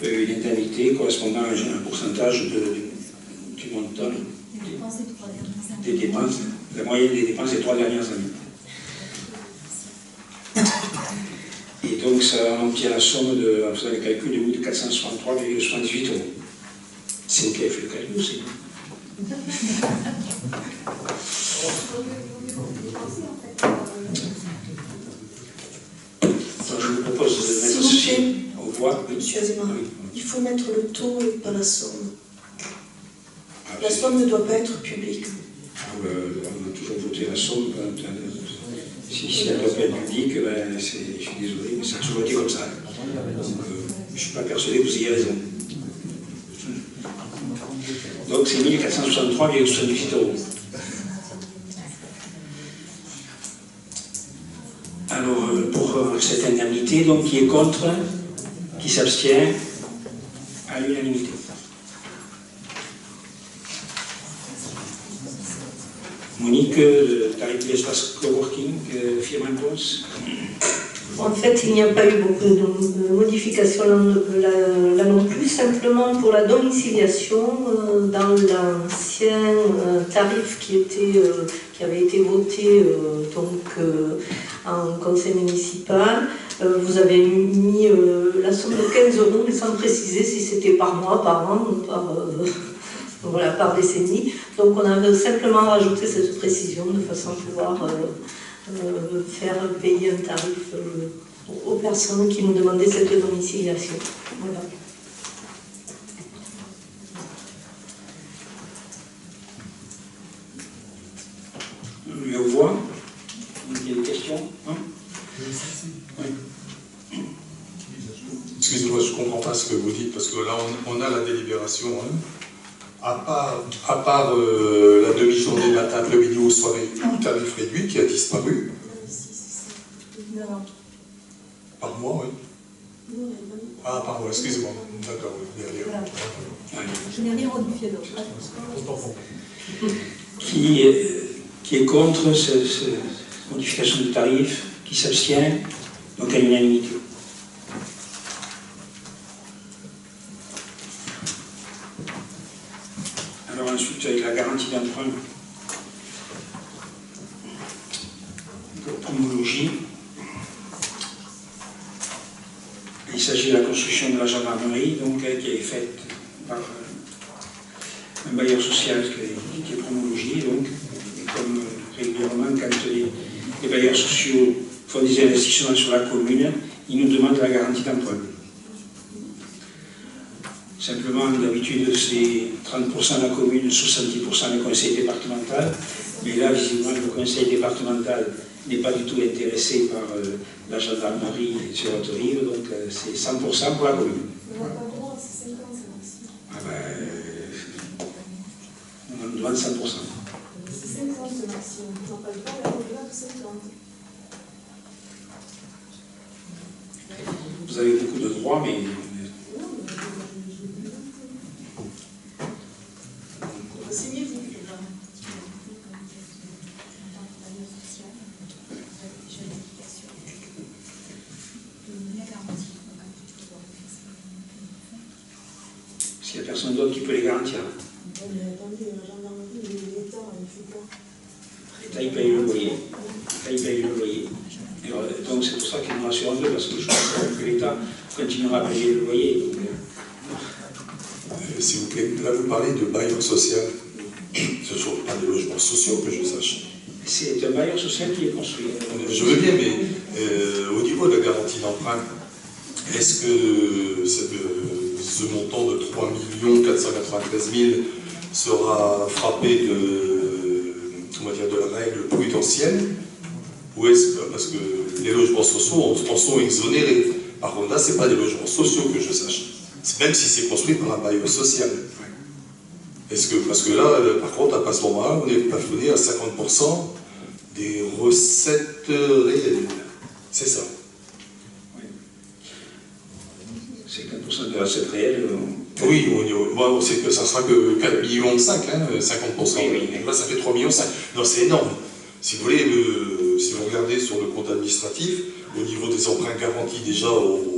une indemnité correspondant à un pourcentage du montant des dépenses, la moyenne des dépenses des 3 dernières années. Et donc ça obtient la somme de, en faisant le calcul, de 1463,78 €. C'est OK, fait le calcul aussi. Donc je vous propose de mettre ceci au voix. Monsieur Azéma, il faut mettre le taux et pas la somme. La somme ne doit pas être publique. On a toujours voté la somme. Si elle doit pas être publique, je suis désolé, mais ça a toujours été comme ça. Donc, je ne suis pas persuadé que vous ayez raison. Donc c'est 1463,78 €. Alors, pour cette indemnité, donc qui est contre, qui s'abstient, à l'unanimité. Monique, le tarif de l'espace coworking, firme impose. En fait, il n'y a pas eu beaucoup de modifications là non plus, simplement pour la domiciliation, dans l'ancien tarif qui avait été voté en conseil municipal, vous avez mis la somme de 15 €, mais sans préciser si c'était par mois, par an, par décennie. Donc on a simplement rajouté cette précision de façon à pouvoir faire payer un tarif aux personnes qui nous demandaient cette domiciliation. Voilà. On lui envoie. Il y a des questions? Oui. Excusez-moi, je ne comprends pas ce que vous dites, parce que là, on a la délibération. Hein. À part la demi-journée, matin, après-midi ou soirée, tout tarif réduit qui a disparu. Par mois, oui. Ah, par mois, excusez-moi. D'accord, oui. Je n'ai rien modifié d'autre. Qui est contre cette modification de tarif, qui s'abstient, donc à l'unanimité. Alors ensuite, avec la garantie d'emprunt pour Promologie, il s'agit de la construction de la gendarmerie, donc, qui est faite par un bailleur social qui est Promologie, donc, et comme régulièrement, quand les bailleurs sociaux font des investissements sur la commune, ils nous demandent la garantie d'emprunt. Simplement, d'habitude, c'est 30% la commune, 70% le conseil départemental. Mais là, visiblement, le conseil départemental n'est pas du tout intéressé par la gendarmerie sur Haute-Rive, donc c'est 100% pour la commune. On n'a pas le droit, c'est 50, c'est maximum. Ah ben, on en demande 100%. C'est 50 le maximum. On n'a pas le droit d'aller au-delà de 50. Vous avez beaucoup de droits, mais... personne d'autre qui peut les garantir. Mais attendez, la gendarmerie, l'État, il fait quoi? L'État, il paye le loyer. L'État, il paye le loyer. Et donc c'est pour ça qu'il nous rassure un peu, parce que je pense que l'État continuera à payer le loyer. S'il vous plaît, là vous parlez de bailleur social. Ce ne sont pas des logements sociaux que je sache. C'est un bailleur social qui est construit. Je veux bien, mais au niveau de la garantie d'emprunt, est-ce que ce montant de 3 493 000 sera frappé de la règle prudentielle? Ou est-ce que, parce que les logements sociaux en sont exonérés? Par contre, là, ce n'est pas des logements sociaux que je sache. Même si c'est construit par un bailleur social. Est-ce que, parce que là, par contre, à ce moment-là, on est plafonné à 50% des recettes réelles. C'est ça. Oui. 50% des recettes réelles. Oui, on sait que ça sera que 4,5 millions, 50%. Oui. Là, ça fait 3,5 millions. Non, c'est énorme. Si vous voulez, si vous regardez sur le compte administratif, au niveau des emprunts garantis déjà au